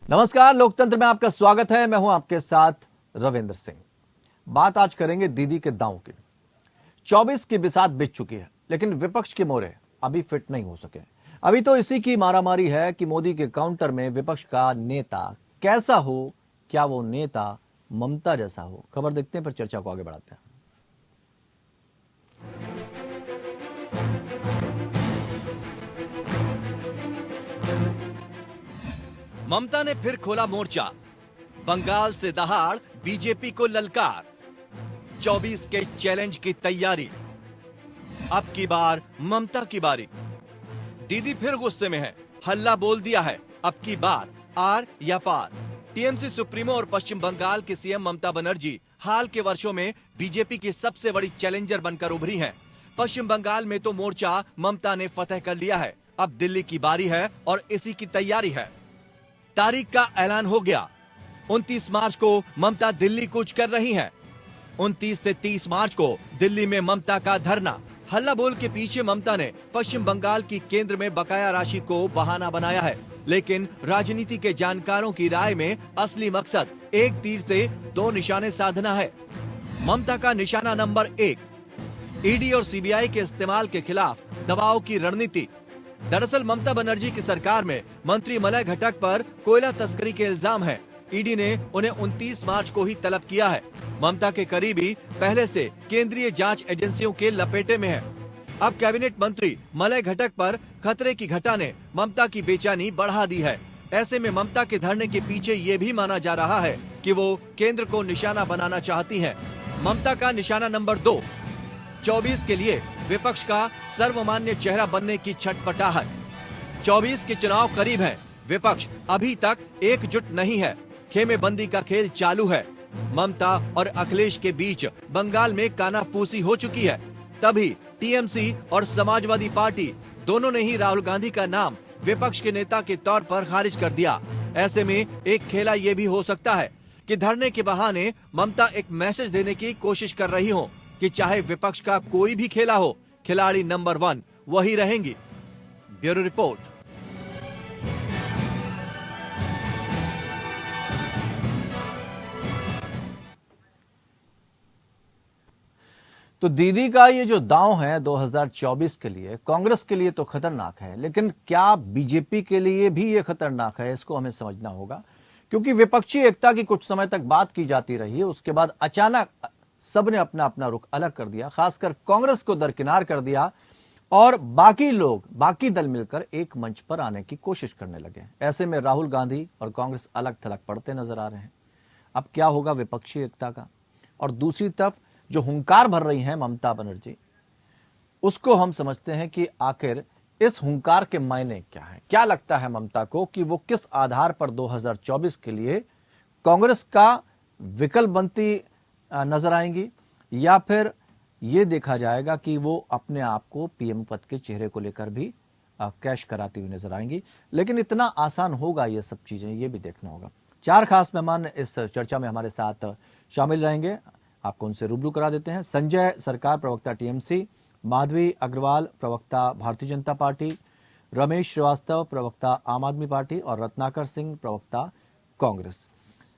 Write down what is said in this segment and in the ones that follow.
नमस्कार, लोकतंत्र में आपका स्वागत है। मैं हूं आपके साथ रविंद्र सिंह। बात आज करेंगे दीदी के दांव की। 24 की बिसात बीत चुकी है, लेकिन विपक्ष के मोरे अभी फिट नहीं हो सके। अभी तो इसी की मारामारी है कि मोदी के काउंटर में विपक्ष का नेता कैसा हो, क्या वो नेता ममता जैसा हो। खबर देखते हैं, फिर चर्चा को आगे बढ़ाते हैं। ममता ने फिर खोला मोर्चा। बंगाल से दहाड़ बीजेपी को ललकार। 24 के चैलेंज की तैयारी। अब की बार ममता की बारी। दीदी फिर गुस्से में है, हल्ला बोल दिया है। अब की बार आर या पार। टीएमसी सुप्रीमो और पश्चिम बंगाल की सीएम ममता बनर्जी हाल के वर्षों में बीजेपी की सबसे बड़ी चैलेंजर बनकर उभरी हैं। पश्चिम बंगाल में तो मोर्चा ममता ने फतेह कर लिया है। अब दिल्ली की बारी है और इसी की तैयारी है। तारीख का ऐलान हो गया। 29 मार्च को ममता दिल्ली कूच कर रही हैं। 29 से 30 मार्च को दिल्ली में ममता का धरना। हल्ला बोल के पीछे ममता ने पश्चिम बंगाल की केंद्र में बकाया राशि को बहाना बनाया है, लेकिन राजनीति के जानकारों की राय में असली मकसद एक तीर से दो निशाने साधना है। ममता का निशाना नंबर 1, ईडी और सीबीआई के इस्तेमाल के खिलाफ दबाव की रणनीति। दरअसल ममता बनर्जी की सरकार में मंत्री मलय घटक पर कोयला तस्करी के इल्जाम है। ईडी ने उन्हें 29 मार्च को ही तलब किया है। ममता के करीबी पहले से केंद्रीय जांच एजेंसियों के लपेटे में है। अब कैबिनेट मंत्री मलय घटक पर खतरे की घटा ने ममता की बेचैनी बढ़ा दी है। ऐसे में ममता के धरने के पीछे ये भी माना जा रहा है कि वो केंद्र को निशाना बनाना चाहती हैं। ममता का निशाना नंबर 2, 24 के लिए विपक्ष का सर्वमान्य चेहरा बनने की छटपटाहट। 24 के चुनाव करीब हैं। विपक्ष अभी तक एकजुट नहीं है। खेमेबंदी का खेल चालू है। ममता और अखिलेश के बीच बंगाल में कानाफूसी हो चुकी है। तभी टीएमसी और समाजवादी पार्टी दोनों ने ही राहुल गांधी का नाम विपक्ष के नेता के तौर पर खारिज कर दिया। ऐसे में एक खेला ये भी हो सकता है कि धरने के बहाने ममता एक मैसेज देने की कोशिश कर रही हो कि चाहे विपक्ष का कोई भी खेला हो, खिलाड़ी नंबर 1 वही रहेंगी। Bureau report. तो दीदी का ये जो दांव है 2024 के लिए, कांग्रेस के लिए तो खतरनाक है, लेकिन क्या बीजेपी के लिए भी ये खतरनाक है, इसको हमें समझना होगा। क्योंकि विपक्षी एकता की कुछ समय तक बात की जाती रही है, उसके बाद अचानक सबने अपना अपना रुख अलग कर दिया, खासकर कांग्रेस को दरकिनार कर दिया और बाकी लोग, बाकी दल मिलकर एक मंच पर आने की कोशिश करने लगे। ऐसे में राहुल गांधी और कांग्रेस अलग थलग पड़ते नजर आ रहे हैं। अब क्या होगा विपक्षी एकता का? और दूसरी तरफ जो हुंकार भर रही हैं ममता बनर्जी, उसको हम समझते हैं कि आखिर इस हुंकार के मायने क्या है। क्या लगता है ममता को कि वो किस आधार पर 2024 के लिए कांग्रेस का विकल्प बनती नजर आएंगी, या फिर ये देखा जाएगा कि वो अपने आप को पीएम पद के चेहरे को लेकर भी कैश कराती हुई नजर आएंगी। लेकिन इतना आसान होगा ये सब चीजें, ये भी देखना होगा। 4 खास मेहमान इस चर्चा में हमारे साथ शामिल रहेंगे, आपको उनसे रूबरू करा देते हैं। संजय सरकार, प्रवक्ता टीएमसी, माधवी अग्रवाल, प्रवक्ता भारतीय जनता पार्टी, रमेश श्रीवास्तव, प्रवक्ता आम आदमी पार्टी, और रत्नाकर सिंह, प्रवक्ता कांग्रेस।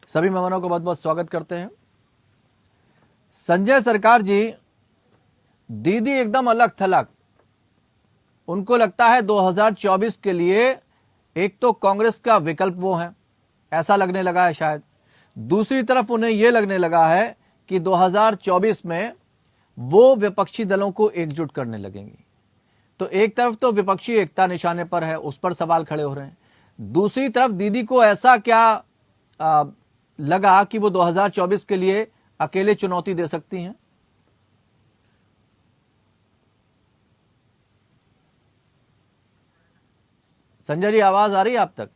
सभी मेहमानों को बहुत बहुत स्वागत करते हैं। संजय सरकार जी, दीदी एकदम अलग थलग, उनको लगता है 2024 के लिए एक तो कांग्रेस का विकल्प वो है, ऐसा लगने लगा है शायद। दूसरी तरफ उन्हें यह लगने लगा है कि 2024 में वो विपक्षी दलों को एकजुट करने लगेंगी। तो एक तरफ तो विपक्षी एकता निशाने पर है, उस पर सवाल खड़े हो रहे हैं। दूसरी तरफ दीदी को ऐसा क्या लगा कि वो 2024 के लिए अकेले चुनौती दे सकती हैं? संजय जी, आवाज आ रही है आप तक?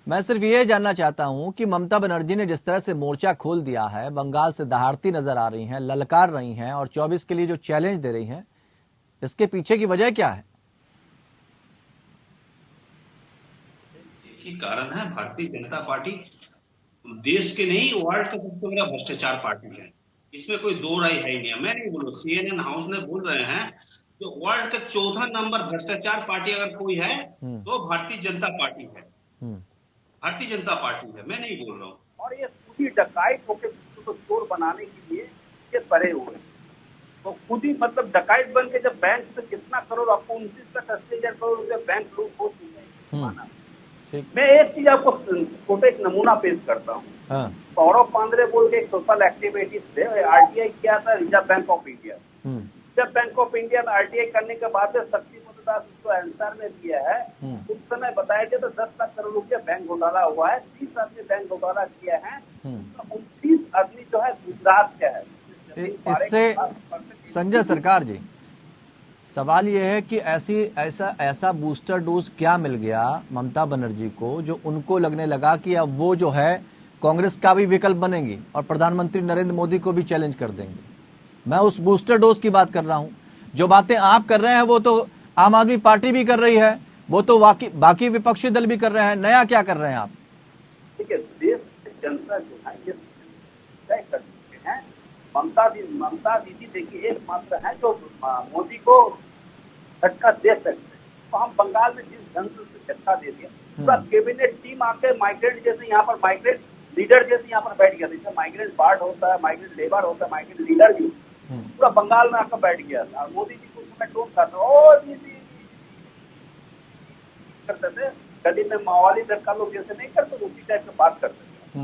मैं सिर्फ ये जानना चाहता हूं कि ममता बनर्जी ने जिस तरह से मोर्चा खोल दिया है, बंगाल से दहाड़ती नजर आ रही हैं, ललकार रही हैं और 24 के लिए जो चैलेंज दे रही हैं, इसके पीछे की वजह क्या है? की कारण है भारतीय जनता पार्टी देश के नहीं, वर्ल्ड का सबसे बड़ा भ्रष्टाचार पार्टी है। इसमें कोई दो राय है ही नहीं। मैं नहीं बोलूं, सीएनएन हाउस ने बोल रहे हैं जो वर्ल्ड का 14 नंबर भ्रष्टाचार पार्टी अगर कोई है तो भारतीय जनता पार्टी है। भारतीय जनता पार्टी है, मैं नहीं बोल रहा हूँ। और ये खुद ही डकायत होकर को चोर बनाने के लिए ये पड़े हुए हैं। तो खुद ही मतलब डकायत बन के जब बैंक से कितना करोड़, आपको 29 करोड़ रुपए बैंक लूट हो चुके हैं। मैं एक चीज आपको छोटे एक नमूना पेश करता हूँ। सौरभ पांद्रे बोल के एक सोशल एक्टिविटीज थे, आरटीआई किया था reserve bank of India. Reserve bank of India में आरटीआई करने के बाद शक्ति दास उसको आंसर में दिया है। उस समय बताया गया तो 10 लाख करोड़ रुपया बैंक घोटाला हुआ है, 30 आदमी बैंक घोटाला किया है, 29 आदमी जो है गुजरात के है। इससे संजय सरकार जी, सवाल यह है कि ऐसा बूस्टर डोज क्या मिल गया ममता बनर्जी को जो उनको लगने लगा कि अब वो जो है कांग्रेस का भी विकल्प बनेंगी और प्रधानमंत्री नरेंद्र मोदी को भी चैलेंज कर देंगे। मैं उस बूस्टर डोज की बात कर रहा हूं। जो बातें आप कर रहे हैं वो तो आम आदमी पार्टी भी कर रही है, वो तो बाकी विपक्षी दल भी कर रहे हैं। नया क्या कर रहे हैं आप? ठीक है, देश की जनता जो है ये तय कर चुके हैं। ममता दीदी देखिए एकमात्र है जो मोदी को झटका दे सकते हैं। तो हम बंगाल में जिस ढंग से झटका दे दिया, पूरा कैबिनेट टीम आके माइग्रेंट जैसे यहाँ पर माइग्रेंट लीडर जैसे यहाँ पर बैठ गया। जैसे माइग्रेंट बार्ड होता है, माइग्रेंट लेबर होता है, माइग्रेंट लीडर भी पूरा बंगाल में आकर बैठ गया था। मोदी जी को उसमें टोन करते करते थे, गली में माओवादी लड़का लोग जैसे नहीं करते, उसी टाइप से बात करते थे।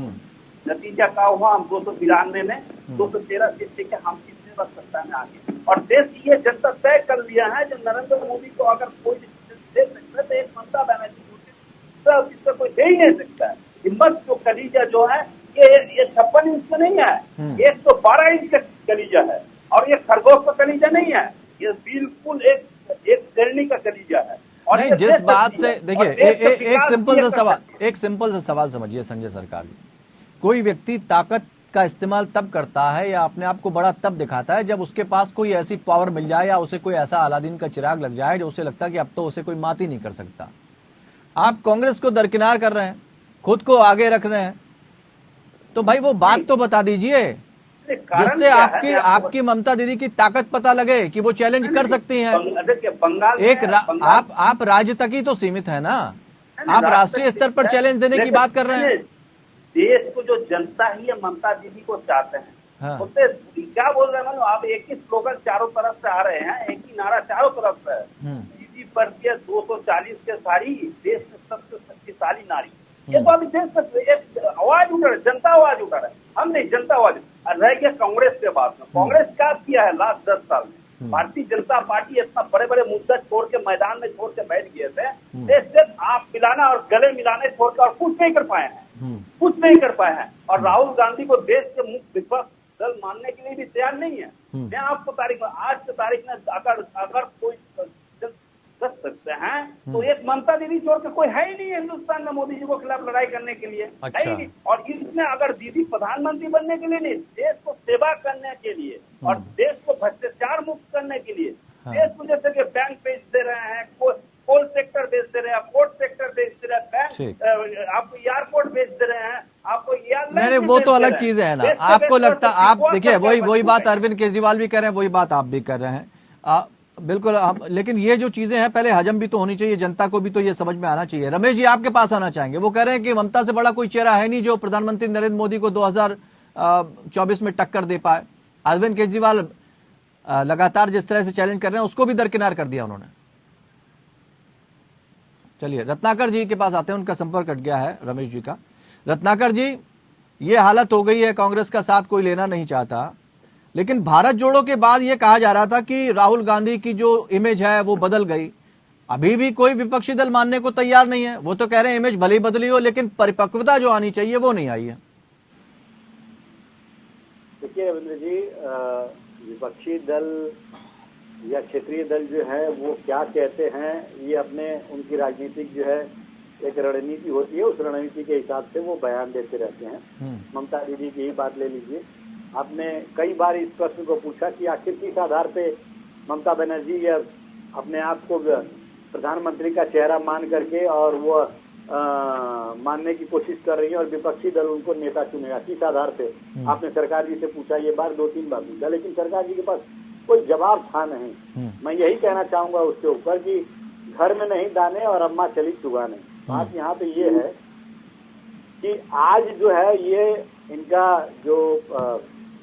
नतीजा क्या हुआ, हम 293 में 213 सीट लेके हम कितने वक्त सत्ता में आ गए। और देश की ये जनता तय कर लिया है जो नरेंद्र मोदी को अगर कोई दे सकता है तो एक ममता बनर्जी इससे कोई दे ही नहीं सकता है। हिम्मत जो कलीजा जो है ये 56 इंच का नहीं है, 112 इंच का कलीजा है। और ये खरगोश का कलीजा नहीं है, ये बिल्कुल एक शेरनी का कलीजा है। और नहीं, जिस बात से देखिए एक सिंपल सा सवाल समझिए संजय सरकार जी, कोई व्यक्ति ताकत का इस्तेमाल तब करता है या अपने आप को बड़ा तब दिखाता है जब उसके पास कोई ऐसी पावर मिल जाए या उसे कोई ऐसा अलादीन का चिराग लग जाए जो उसे लगता है कि अब तो उसे कोई मात ही नहीं कर सकता। आप कांग्रेस को दरकिनार कर रहे हैं, खुद को आगे रख रहे हैं, तो भाई वो बात तो बता दीजिए जिससे आपकी ममता दीदी की ताकत पता लगे कि वो चैलेंज कर सकती हैं। आप राज्य तक ही तो सीमित है ना, आप राष्ट्रीय स्तर पर चैलेंज देने की बात कर रहे हैं। देश को जो जनता ही है ममता दीदी को चाहते हैं। हाँ। उससे क्या बोल रहे हैं, आप एक ही स्लोगन चारों तरफ से आ रहे हैं, एक ही नारा चारों तरफ से है, दीदी पर 240 के साड़ी, देश में सबसे शक्तिशाली नारी। ये तो अभी देश में आवाज उठा रहे, जनता आवाज उठा रहे, हम नहीं, जनता आवाज। रह गया कांग्रेस के बाद में, कांग्रेस क्या किया है लास्ट 10 साल में? भारतीय जनता पार्टी इतना बड़े बड़े मुद्दा छोड़ के मैदान में छोड़ के बैठ गए थे, देश से आप मिलाना और गले मिलाने छोड़कर और कुछ नहीं कर पाए हैं, कुछ नहीं कर पाए हैं। और राहुल गांधी को देश के मुख्य विपक्ष दल मानने के लिए भी तैयार नहीं है। मैं आपको आज की तारीख में अगर कोई कर सकते हैं तो एक ममता दीदी छोड़ के कोई है ही नहीं हिंदुस्तान में मोदी जी को खिलाफ लड़ाई करने के लिए। अच्छा। है ही नहीं। और इसमें अगर दीदी प्रधानमंत्री बनने के लिए नहीं, देश को सेवा करने के लिए और देश को भ्रष्टाचार मुक्त करने के लिए, देश को जैसे कि बैंक बेच दे रहे हैं, कोल सेक्टर बेच दे रहे हैं, पोर्ट सेक्टर बेच दे रहे हैं, आपको एयरपोर्ट बेच दे रहे हैं, आपको नहीं, वो तो अलग चीज है ना। आपको लगता, आप देखिए वही बात अरविंद केजरीवाल भी कर रहे हैं, वही बात आप भी कर रहे हैं। बिल्कुल हम, लेकिन ये जो चीजें हैं पहले हजम भी तो होनी चाहिए, जनता को भी तो ये समझ में आना चाहिए। रमेश जी आपके पास आना चाहेंगे, वो कह रहे हैं कि ममता से बड़ा कोई चेहरा है नहीं जो प्रधानमंत्री नरेंद्र मोदी को 2024 में टक्कर दे पाए। अरविंद केजरीवाल लगातार जिस तरह से चैलेंज कर रहे हैं उसको भी दरकिनार कर दिया उन्होंने। चलिए रत्नाकर जी के पास आते हैं, उनका संपर्क कट गया है रमेश जी का। रत्नाकर जी, ये हालत हो गई है, कांग्रेस का साथ कोई लेना नहीं चाहता, लेकिन भारत जोड़ो के बाद ये कहा जा रहा था कि राहुल गांधी की जो इमेज है वो बदल गई। अभी भी कोई विपक्षी दल मानने को तैयार नहीं है, वो तो कह रहे हैं इमेज भले ही बदली हो लेकिन परिपक्वता जो आनी चाहिए वो नहीं आई है। देखिए रविंद्र जी, विपक्षी दल या क्षेत्रीय दल जो है वो क्या कहते हैं, ये अपने उनकी राजनीतिक जो है एक रणनीति होती है, उस रणनीति के हिसाब से वो बयान देते रहते हैं। ममता दीदी की ही बात ले लीजिए, आपने कई बार इस प्रश्न को पूछा कि आखिर किस आधार पे ममता बनर्जी या अपने आप को प्रधानमंत्री का चेहरा मान करके और वो मानने की कोशिश कर रही है और विपक्षी दल उनको नेता चुनेगा, किस आधार पे? आपने सरकार जी से पूछा, ये बार 2-3 बार पूछा, लेकिन सरकार जी के पास कोई जवाब था नहीं। मैं यही कहना चाहूंगा उसके ऊपर कि घर में नहीं दाने और अम्मा चली चुगाने। बात यहाँ पे ये है कि आज जो है ये इनका जो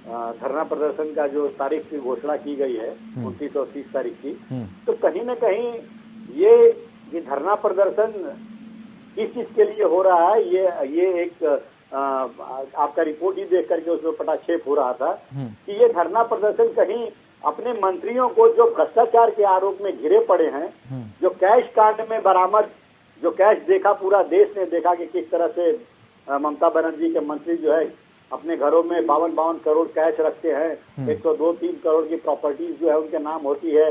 धरना प्रदर्शन का जो तारीख की घोषणा की गई है 29 और 30 तारीख की, तो कहीं न कहीं ये धरना प्रदर्शन किस चीज के लिए हो रहा है, ये एक आपका रिपोर्ट ही देख करके उसमें पटाक्षेप हो रहा था कि ये धरना प्रदर्शन कहीं अपने मंत्रियों को जो भ्रष्टाचार के आरोप में घिरे पड़े हैं, जो कैश कांड में बरामद, जो कैश देखा, पूरा देश ने देखा कि किस तरह से ममता बनर्जी के मंत्री जो है अपने घरों में 52 करोड़ कैश रखते हैं, 102-3 करोड़ की प्रॉपर्टीज जो है उनके नाम होती है।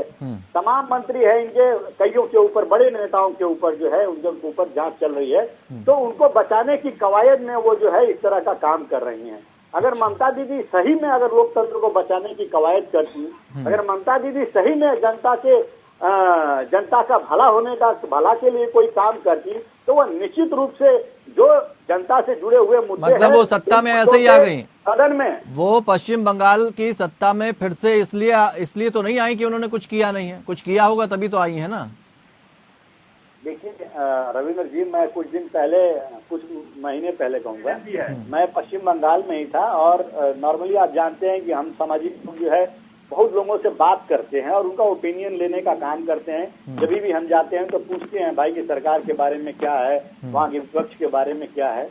तमाम मंत्री है इनके कईयों के ऊपर, बड़े नेताओं के ऊपर जो है उनके ऊपर जांच चल रही है, तो उनको बचाने की कवायद में वो जो है इस तरह का काम कर रही हैं। अगर ममता दीदी सही में अगर लोकतंत्र को बचाने की कवायद करती, अगर ममता दीदी सही में जनता का भला के लिए कोई काम करती, तो वह निश्चित रूप से जो जनता से जुड़े हुए मुद्दे मतलब वो सत्ता में ऐसे ही आ गई सदन में। वो पश्चिम बंगाल की सत्ता में फिर से इसलिए तो नहीं आई कि उन्होंने कुछ किया नहीं है, कुछ किया होगा तभी तो आई है ना। देखिए रविंद्र जी, मैं कुछ दिन पहले, कुछ महीने पहले कहूँगा, मैं पश्चिम बंगाल में ही था और नॉर्मली आप जानते हैं कि हम सामाजिक जो है बहुत लोगों से बात करते हैं और उनका ओपिनियन लेने का काम करते हैं। जब भी हम जाते हैं तो पूछते हैं भाई की सरकार के बारे में क्या है, वहाँ के विपक्ष के बारे में क्या है।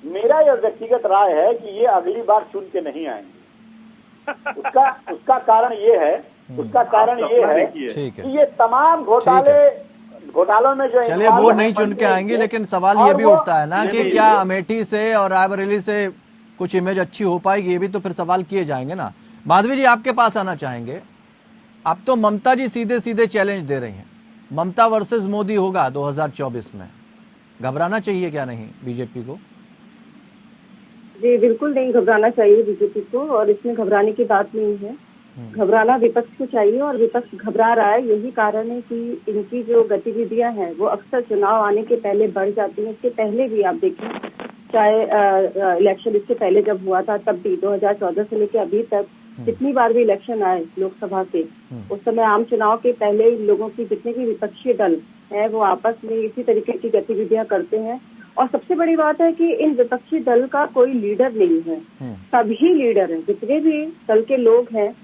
मेरा यह व्यक्तिगत राय है कि ये अगली बार चुन के नहीं आएंगे। उसका कारण ये है कि ये तमाम घोटालों में जो, चलिए वो नहीं चुन के आएंगे, लेकिन सवाल ये भी उठता है ना कि क्या अमेठी से और रायबरेली से कुछ इमेज अच्छी हो पाएगी, ये भी तो फिर सवाल किए जाएंगे ना। माधवी जी, आपके पास आना चाहेंगे। अब तो ममता जी सीधे सीधे चैलेंज दे रही हैं, ममता वर्सेस मोदी होगा 2024 में, घबराना चाहिए क्या नहीं बीजेपी को? जी बिल्कुल नहीं घबराना चाहिए बीजेपी को, और इसमें घबराने की बात नहीं है। घबराना विपक्ष को चाहिए और विपक्ष घबरा रहा है। यही कारण है कि इनकी जो गतिविधियां हैं वो अक्सर चुनाव आने के पहले बढ़ जाती हैं। इसके पहले भी आप देखें, चाहे इलेक्शन इससे पहले जब हुआ था तब भी 2014 से लेकर अभी तक जितनी बार भी इलेक्शन आए लोकसभा के, उस समय आम चुनाव के पहले इन लोगों की जितने भी विपक्षी दल है वो आपस में इसी तरीके की गतिविधियां करते हैं। और सबसे बड़ी बात है कि इन विपक्षी दल का कोई लीडर नहीं है, सभी लीडर हैं, जितने भी दल के लोग हैं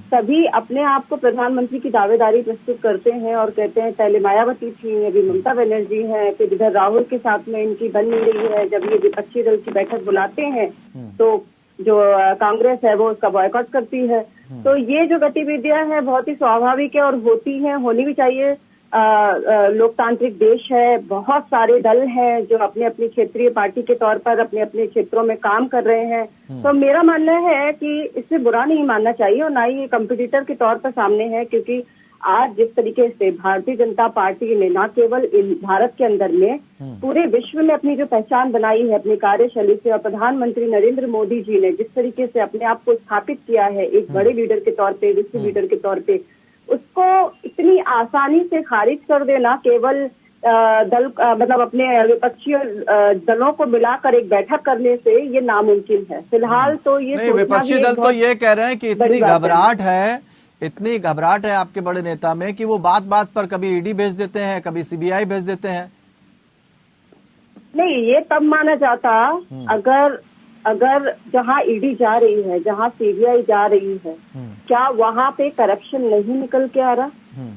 सभी अपने आप को प्रधानमंत्री की दावेदारी प्रस्तुत करते हैं और कहते हैं पहले मायावती थी, अभी ममता बनर्जी है, फिर इधर राहुल के साथ में इनकी बन नहीं रही है। जब ये विपक्षी दल की बैठक बुलाते हैं तो जो कांग्रेस है वो उसका बॉयकॉट करती है। तो ये जो गतिविधियां हैं बहुत ही स्वाभाविक है और होती हैं, होनी भी चाहिए। लोकतांत्रिक देश है, बहुत सारे दल हैं जो अपने अपनी क्षेत्रीय पार्टी के तौर पर अपने अपने क्षेत्रों में काम कर रहे हैं। तो मेरा मानना है कि इससे बुरा नहीं मानना चाहिए और ना ही ये कंपटीटर के तौर पर सामने है, क्योंकि आज जिस तरीके से भारतीय जनता पार्टी ने न केवल भारत के अंदर में पूरे विश्व में अपनी जो पहचान बनाई है अपनी कार्यशैली से, और प्रधानमंत्री नरेंद्र मोदी जी ने जिस तरीके से अपने आप को स्थापित किया है एक बड़े लीडर के तौर पे, विश्व लीडर के तौर पे, उसको इतनी आसानी से खारिज कर देना केवल दल मतलब अपने विपक्षी दलों को मिलाकर एक बैठक करने से ये नामुमकिन है। फिलहाल तो ये विपक्षी दल तो ये कह रहे हैं कि इतनी घबराहट है आपके बड़े नेता में कि वो बात बात पर कभी ईडी भेज देते हैं, कभी सीबीआई भेज देते हैं। नहीं, ये तब माना जाता अगर जहां ईडी जा रही है, जहां सीबीआई जा रही है, क्या वहां पे करप्शन नहीं निकल के आ रहा?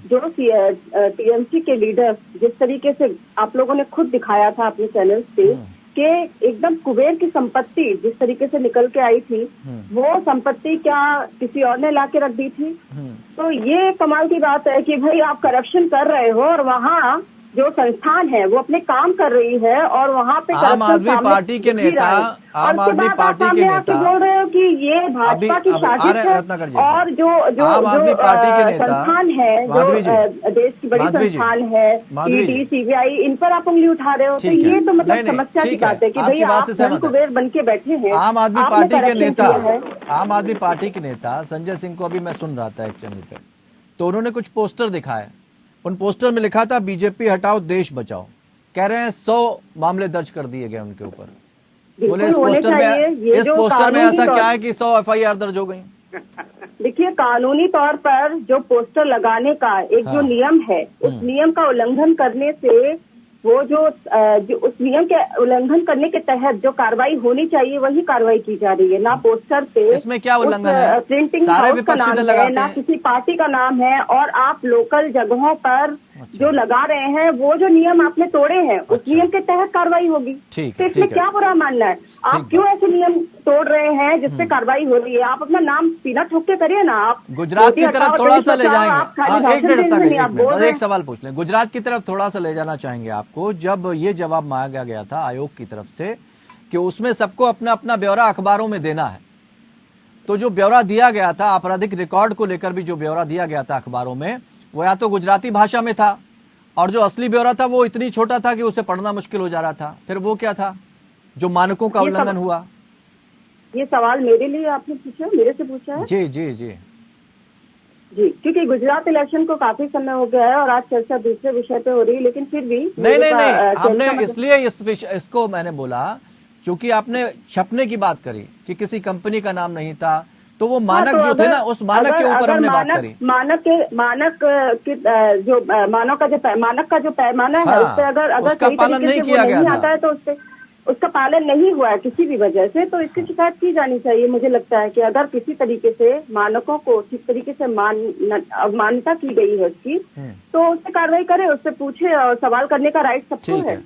जो टीएमसी के लीडर जिस तरीके से आप लोगों ने खुद दिखाया था अपने चैनल पे कि एकदम कुबेर की संपत्ति जिस तरीके से निकल के आई थी, वो संपत्ति क्या किसी और ने लाके रख दी थी? तो ये कमाल की बात है कि भाई आप करप्शन कर रहे हो और वहाँ जो संस्थान है वो अपने काम कर रही है और वहाँ पे आम आदमी पार्टी के नेता बोल रहे हो कि ये भाजपा की साजिश है और जो आम आदमी पार्टी के नेता संस्थान है, जो देश की बड़ी संस्थान है, ईडी, सीबीआई, इन पर आप उंगली उठा रहे हो। तो ये तो मतलब समस्या की बात है कि भाई आप कुबेर बन के बैठे हैं। आम आदमी पार्टी के नेता संजय सिंह को अभी मैं सुन रहा था एक चैनल पे, तो उन्होंने कुछ पोस्टर दिखाए, उन पोस्टर में लिखा था बीजेपी हटाओ देश बचाओ। कह रहे हैं 100 मामले दर्ज कर दिए गए उनके ऊपर। बोले इस पोस्टर में ऐसा क्या है कि 100 एफआईआर दर्ज हो गई? देखिए, कानूनी तौर पर जो पोस्टर लगाने का एक जो नियम है, उस नियम का उल्लंघन करने से वो जो उस नियम के उल्लंघन करने के तहत जो कार्रवाई होनी चाहिए वही कार्रवाई की जा रही है। ना पोस्टर पे इसमें क्या उल्लंघन है? प्रिंटिंग सारे हाउस का विपक्षी नाम दल है, लगाते ना हैं। किसी पार्टी का नाम है, और आप लोकल जगहों पर जो लगा रहे हैं वो जो नियम आपने तोड़े हैं उस नियम के तहत कार्रवाई होगी। ठीक तो है, इसमें ठीक है। क्या बुरा मानना है? आप क्यों ऐसे नियम तोड़ रहे हैं जिससे कार्रवाई हो रही है? आप अपना नाम सीना ठोक के करिए ना। आप गुजरात की तरफ थोड़ा सा ले जाएंगे। आप खाली हाँ, एक भाषण मिनट देने तक, नहीं, एक आप मिनट बोल बस रहे एक सवाल पूछ लें। गुजरात की तरफ थोड़ा सा ले जाना चाहेंगे आपको। जब ये जवाब मांगा गया था आयोग की तरफ से कि उसमें सबको अपना अपना ब्यौरा अखबारों में देना है, तो जो ब्यौरा दिया गया था आपराधिक रिकॉर्ड को लेकर भी जो ब्यौरा दिया गया था अखबारों में, वो या तो गुजराती भाषा में था, और जो असली ब्यौरा था वो इतनी छोटा था कि उसे पढ़ना मुश्किल हो जा रहा था। फिर वो क्या था जो मानकों का उल्लंघन हुआ? ये सवाल मेरे लिए आपने पूछा, मेरे से पूछा है? जी जी जी जी, क्योंकि गुजरात इलेक्शन को काफी समय हो गया है और आज चर्चा दूसरे विषय पे हो रही है, लेकिन फिर भी नहीं, हमने इसलिए इसको मैंने बोला क्योंकि आपने छपने की बात करी कि किसी कंपनी का नाम नहीं था, तो वो मानक जो थे ना, उस मानक के ऊपर हमने बात करी। मानक का जो पैमाना है, उस पे अगर उसका सही पालन तरीके नहीं से किया वो गया नहीं था। आता है तो उसका पालन नहीं हुआ है किसी भी वजह से, तो इसकी शिकायत की जानी चाहिए। मुझे लगता है कि अगर किसी तरीके से मानकों को ठीक तरीके से अवमानता की गई है उसकी, तो उससे कार्रवाई करे, उससे पूछे, और सवाल करने का राइट सबको है।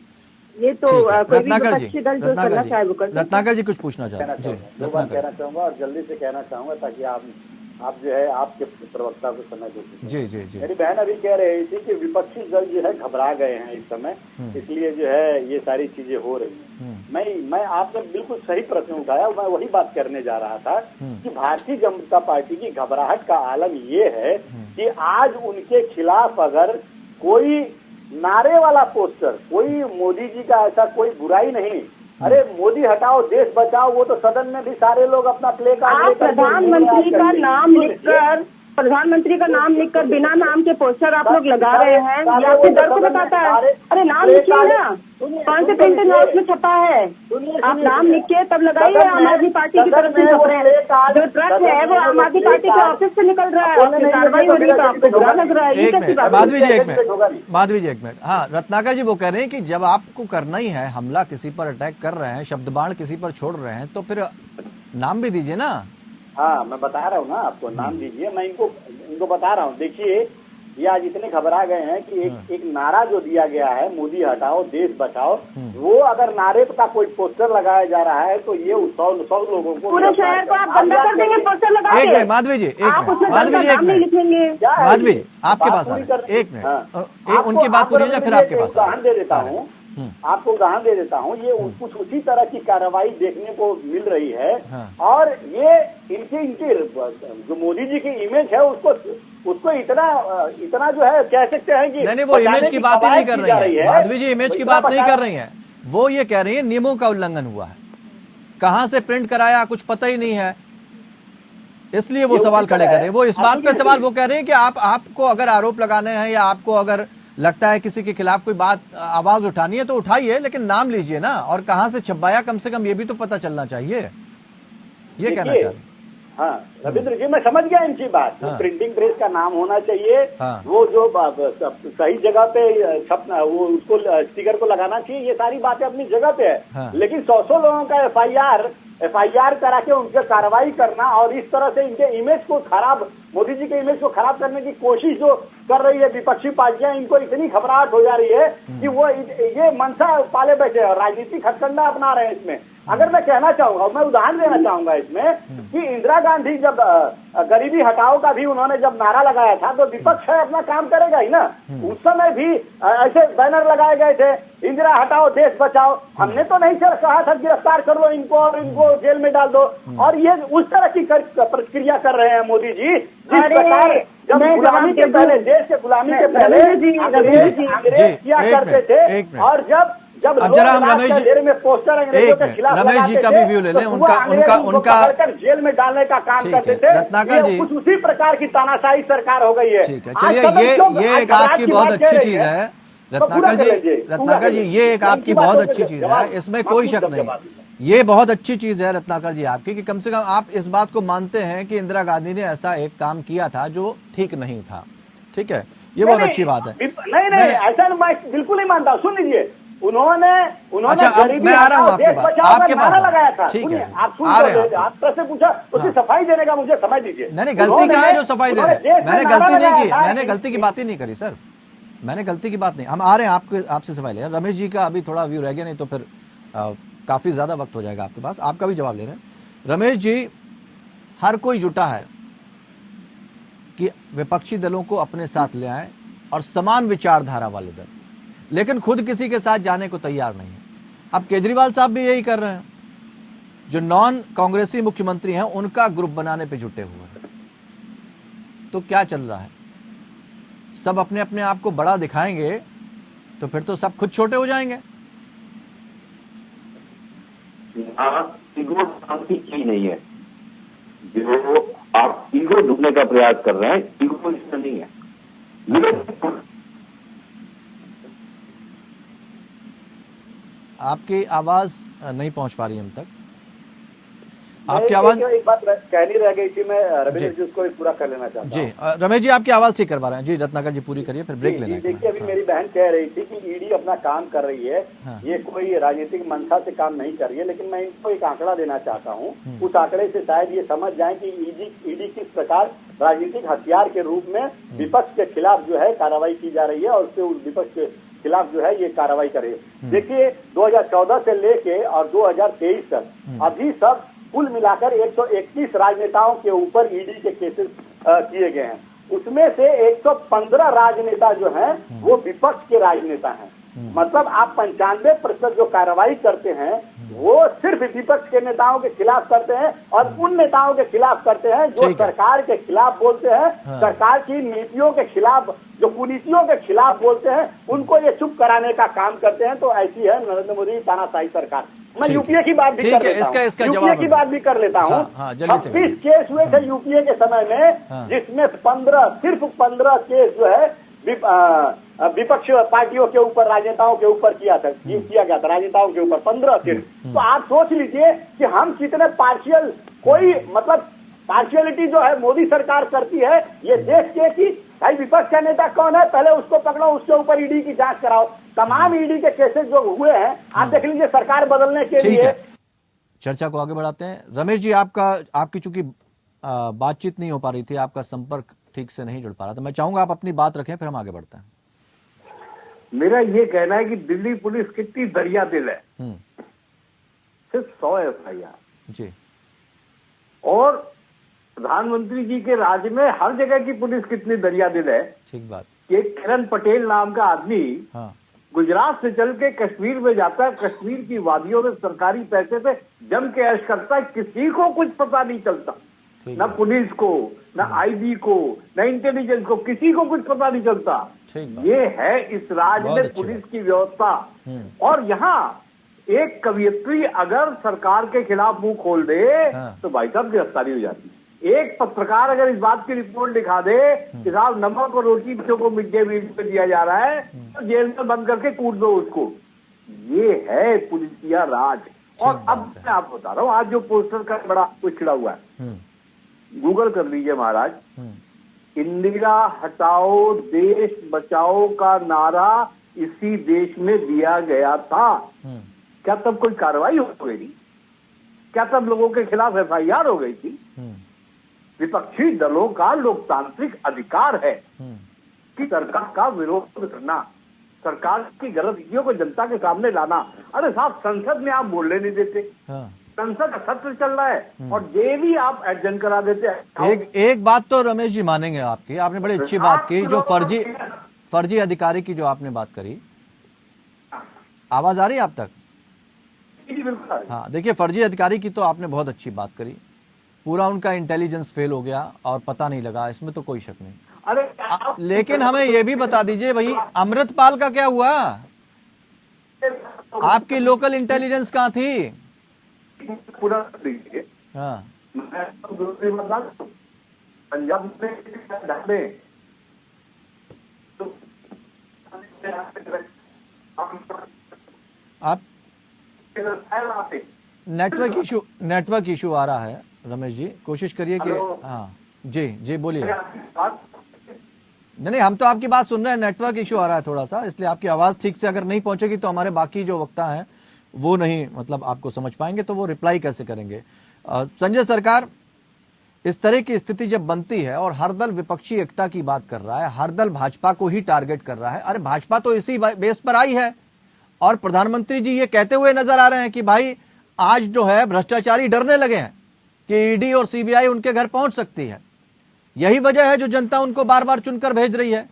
ये तो कोई भी विपक्षी दल जो करना चाहे वो कर सकते हैं। रत्नाकर जी कुछ पूछना चाहते हैं? जी, दो बात कहना चाहूंगा और जल्दी से कहना चाहूंगा ताकि आप जो है आपके प्रवक्ता को समय दे सकें। जी जी जी। मेरी बहन अभी कह रही थी कि विपक्षी दल जो है घबरा गए हैं इस समय, इसलिए जो है ये सारी चीजें हो रही हैं। मैं आपने बिल्कुल सही प्रश्न उठाया, मैं वही बात करने जा रहा था कि भारतीय जनता पार्टी की घबराहट का आलम ये है कि आज उनके खिलाफ अगर कोई नारे वाला पोस्टर, कोई मोदी जी का ऐसा कोई बुराई नहीं, अरे मोदी हटाओ देश बचाओ, वो तो सदन में भी सारे लोग अपना प्ले कार्ड लेकर प्रधानमंत्री का नाम लिखकर बिना नाम के पोस्टर आप लोग लगा रहे हैं, ये आपके डर को बताता है। अरे नाम लिखिए ना, कौन से प्रिंटिंग हाउस में छपा है? आप नाम लिखिए तब लगाइए। आम आदमी पार्टी की तरफ से छप रहे हैं, जो ट्रक है वो आम आदमी पार्टी के ऑफिस से निकल रहा है, उसकी कार्रवाई हो रही है, तो आपको बुरा लग रहा है? ये कैसी बात है? माधवी जी एक मिनट। हाँ, रत्नाकर जी वो कह रहे हैं कि जब आपको करना ही है, हमला किसी पर अटैक कर रहे हैं, शब्द बाण किसी पर छोड़ रहे हैं, तो फिर नाम भी दीजिए ना। हाँ, मैं बता रहा हूँ ना आपको, नाम दीजिए। मैं इनको बता रहा हूँ। देखिए, ये आज इतने घबरा गए हैं कि एक नारा जो दिया गया है, मोदी हटाओ देश बचाओ, वो अगर नारे का कोई पोस्टर लगाया जा रहा है तो ये 100 लोगों को पूरे शहर को आप बंद कर देंगे पोस्टर लगा के। एक मिनट माधवी जी, एक मिनट माधवी जी, एक मिनट माधवी जी, आपके पास आ रहे हैं। एक मिनट, उनकी बात पूरी हो जाए फिर आपके पास। उदाहरण दे देता हूँ, आपको उदाहरण दे देता हूँ। ये कुछ उसी तरह की कार्रवाई देखने को मिल रही है। और ये इनके जो मोदी जी की इमेज है उसको इतना जो है कह सकते हैं कि नहीं, वो इमेज की बात ही नहीं कर रही है माधवी जी, इमेज की बात नहीं कर रही है। वो ये कह रही है नियमों का उल्लंघन हुआ है, कहां से प्रिंट कराया कुछ पता ही नहीं है, इसलिए वो सवाल खड़े कर रहे हैं। वो इस बात पे सवाल वो कह रहे हैं कि आपको अगर आरोप लगाने हैं या आपको अगर लगता है किसी के खिलाफ कोई बात आवाज उठानी है तो उठाइए, लेकिन नाम लीजिए ना, और कहां से छपाया कम से कम ये भी तो पता चलना चाहिए। ये कहना चाह रहे। हाँ रविंद्र जी, मैं समझ गया इनकी बात। हाँ। प्रिंटिंग प्रेस का नाम होना चाहिए। हाँ। वो जो सही जगह पे छपना, वो उसको स्टिकर को लगाना चाहिए, ये सारी बातें अपनी जगह पे है। हाँ। लेकिन 100 लोगों का एफआईआर करा के उनके कार्रवाई करना और इस तरह से इनके इमेज को खराब, मोदी जी के इमेज को खराब करने की कोशिश जो कर रही है विपक्षी पार्टियां, इनको इतनी घबराहट हो जा रही है कि वो ये मनसा पाले बैठे हैं, राजनीतिक हथकंडा अपना रहे हैं इसमें। अगर मैं कहना चाहूंगा, मैं उदाहरण देना चाहूंगा इसमें कि इंदिरा गांधी जब गरीबी हटाओ का भी उन्होंने जब नारा लगाया था तो विपक्ष है अपना काम करेगा ही ना। उस समय भी ऐसे बैनर लगाए गए थे, इंदिरा हटाओ देश बचाओ। हमने तो नहीं कहा था गिरफ्तार कर लो इनको और इनको जेल में डाल दो, और ये उस तरह की प्रक्रिया कर रहे हैं मोदी जी जिस प्रकार जब गुलामी के पहले, देश के गुलामी के पहले अंग्रेज किया करते थे। और जब अब जरा हम रमेश जी का भी व्यू ले लें, उनका जेल में डालने का काम करते थे। रत्नाकर जी, कुछ उसी प्रकार की तानाशाही सरकार हो गई है। ठीक है, चलिए ये एक आपकी बहुत अच्छी चीज है रत्नाकर जी, ये एक आपकी बहुत अच्छी चीज है, इसमें कोई शक नहीं। ये बहुत अच्छी चीज है रत्नाकर जी आपकी कि कम से कम आप इस बात को मानते हैं कि इंदिरा गांधी ने ऐसा एक काम किया था जो ठीक नहीं था। ठीक है, ये बहुत अच्छी बात है। नहीं, ऐसा मैं बिल्कुल नहीं मानता। सुन लीजिए, उन्होंने अच्छा, अब मैं आ रहा हूँ आपके पास, आपके पास लगाया था। ठीक है, आप आ रहे हैं। आप से पूछा, उसकी सफाई देने का मुझे समय दीजिए। नहीं, गलती कहाँ है जो सफाई दे रहे हैं? मैंने गलती नहीं की, मैंने गलती की बात ही नहीं करी सर, मैंने गलती की बात नहीं। हम आ रहे हैं आपसे सफाई ले। रमेश जी का अभी थोड़ा व्यू रह गया, नहीं तो फिर काफी ज्यादा वक्त हो जाएगा आपके पास, आपका भी जवाब ले रहे हैं। रमेश जी, हर कोई जुटा है कि विपक्षी दलों को अपने साथ ले आए और समान विचारधारा वाले दल, लेकिन खुद किसी के साथ जाने को तैयार नहीं है। अब केजरीवाल साहब भी यही कर रहे हैं, जो नॉन कांग्रेसी मुख्यमंत्री हैं उनका ग्रुप बनाने पे जुटे हुए हैं। तो क्या चल रहा है? सब अपने अपने आप को बड़ा दिखाएंगे तो फिर तो सब खुद छोटे हो जाएंगे। ईगो शांति की नहीं है, जो आप ईगो ढूंढने का प्रयास कर रहे हैं, ईगो इसमें नहीं है। आपकी आवाज नहीं पहुंच पा रही हम तक, आपकी आवाज। एक बात कहनी रह गई थी, मैं रविंद्र जी उसको पूरा कर लेना चाहता हूँ। जी रमेश जी, आपकी आवाज ठीक करवा रहे हैं जी। रत्नाकर जी पूरी करिए, फिर ब्रेक लेना है। देखिए, अभी मेरी बहन कह रही थी कि ईडी अपना काम कर रही है, ये कोई राजनीतिक मंशा से काम नहीं कर रही है, लेकिन मैं इनको एक आंकड़ा देना चाहता हूँ। उस आंकड़े से शायद ये समझ जाए कि ईडी किस प्रकार राजनीतिक हथियार के रूप में विपक्ष के खिलाफ जो है कार्रवाई की जा रही है, और उससे उस विपक्ष के खिलाफ जो है ये कार्रवाई करे। देखिए, 2014 से लेके और 2023 तक अभी सब कुल मिलाकर 131 राजनेताओं के ऊपर ईडी के केसेस किए गए हैं। उसमें से 115 राजनेता जो हैं वो विपक्ष के राजनेता हैं। मतलब आप 95% जो कार्रवाई करते हैं वो सिर्फ विपक्ष के नेताओं के खिलाफ करते हैं, और उन नेताओं के खिलाफ करते हैं जो सरकार के खिलाफ बोलते हैं, सरकार की नीतियों के खिलाफ, जो कुनीतियों के खिलाफ बोलते हैं, उनको ये चुप कराने का काम करते हैं। तो ऐसी है नरेंद्र मोदी तानाशाही सरकार। मैं यूपीए की बात भी कर लेता हूँ, यूपीए की बात भी कर लेता हूँ। 26 केस हुए थे यूपीए के समय में, जिसमें 15 सिर्फ 15 केस जो है विपक्ष पार्टियों के ऊपर, राजनेताओं के ऊपर किया गया था, राजनेताओं के ऊपर 15 सिर्फ। तो आप सोच लीजिए कि हम कितने पार्शियल, कोई मतलब पार्शियलिटी जो है मोदी सरकार करती है ये देख के कि भाई विपक्ष का नेता कौन है, पहले उसको पकड़ो, उसके ऊपर ईडी की जांच कराओ। तमाम ईडी के केसेस जो हुए हैं आप देख लीजिए सरकार बदलने के लिए। चर्चा को आगे बढ़ाते हैं। रमेश जी, आपकी चूंकि बातचीत नहीं हो पा रही थी, आपका संपर्क ठीक से नहीं जुड़ पा रहा, तो मैं चाहूंगा आप अपनी बात रखें, फिर हम आगे बढ़ते हैं। मेरा ये कहना है कि दिल्ली पुलिस कितनी दरिया दिल है। सिर्फ 100 FIR जी, और प्रधानमंत्री जी के राज्य में हर जगह की पुलिस कितनी दरिया दिल है। ठीक बात। कि किरण पटेल नाम का आदमी गुजरात से चल के कश्मीर में जाता है, कश्मीर की वादियों में सरकारी पैसे से जम के ऐश करता है, किसी को कुछ पता नहीं चलता, न पुलिस को, न आईबी को, न इंटेलिजेंस को, किसी को कुछ पता नहीं चलता। ये है इस राज्य में पुलिस की व्यवस्था। और यहाँ एक कवियत्री अगर सरकार के खिलाफ मुंह खोल दे तो भाई साहब गिरफ्तारी हो जाती है। एक पत्रकार अगर इस बात की रिपोर्ट लिखा दे कि साहब नमक और रोटी बच्चों को मिड डे मील पे दिया जा रहा है, तो जेल में बंद करके कूट दो उसको। ये है पुलिसिया राज। और अब मैं आपको बता रहा हूँ, आज जो पोस्टर का बड़ा कुछ छिड़ा हुआ है, गूगल कर लीजिए महाराज, इंदिरा हटाओ देश बचाओ का नारा इसी देश में दिया गया था। क्या तब कोई कार्रवाई हो गई थी? क्या तब लोगों के खिलाफ FIR हो गई थी? विपक्षी दलों का लोकतांत्रिक अधिकार है कि सरकार का विरोध करना, सरकार की गलत नीतियों को जनता के सामने लाना। अरे साहब, संसद में आप बोलने नहीं देते, संसद का सत्र चल रहा है और ये भी आप एडजन करा देते हैं। एक बात तो रमेश जी मानेंगे आपकी, आपने बड़ी अच्छी बात की, जो फर्जी अधिकारी की जो आपने बात करी। आवाज आ रही है आप तक? हाँ, देखिए, फर्जी अधिकारी की तो आपने बहुत अच्छी बात करी। पूरा उनका इंटेलिजेंस फेल हो गया और पता नहीं लगा, इसमें तो कोई शक नहीं। अरे लेकिन हमें यह भी बता दीजिए भाई, अमृतपाल का क्या हुआ? आपकी लोकल इंटेलिजेंस कहाँ थी? पूरा हाँ, पंजाब में आप नेटवर्क इशू आ रहा है रमेश जी, कोशिश करिए कि हाँ जी बोलिए। नहीं, हम तो आपकी बात सुन रहे हैं, नेटवर्क इशू आ रहा है थोड़ा सा, इसलिए आपकी आवाज ठीक से अगर नहीं पहुंचेगी तो हमारे बाकी जो वक्ता हैं वो नहीं मतलब आपको समझ पाएंगे, तो वो रिप्लाई कैसे करेंगे। संजय सरकार, इस तरह की स्थिति जब बनती है और हर दल विपक्षी एकता की बात कर रहा है, हर दल भाजपा को ही टारगेट कर रहा है, अरे भाजपा तो इसी बेस पर आई है और प्रधानमंत्री जी ये कहते हुए नजर आ रहे हैं कि भाई आज जो है भ्रष्टाचारी डरने लगे हैं कि ईडी और सीबीआई उनके घर पहुंच सकती है। यही वजह है जो जनता उनको बार बार चुनकर भेज रही है।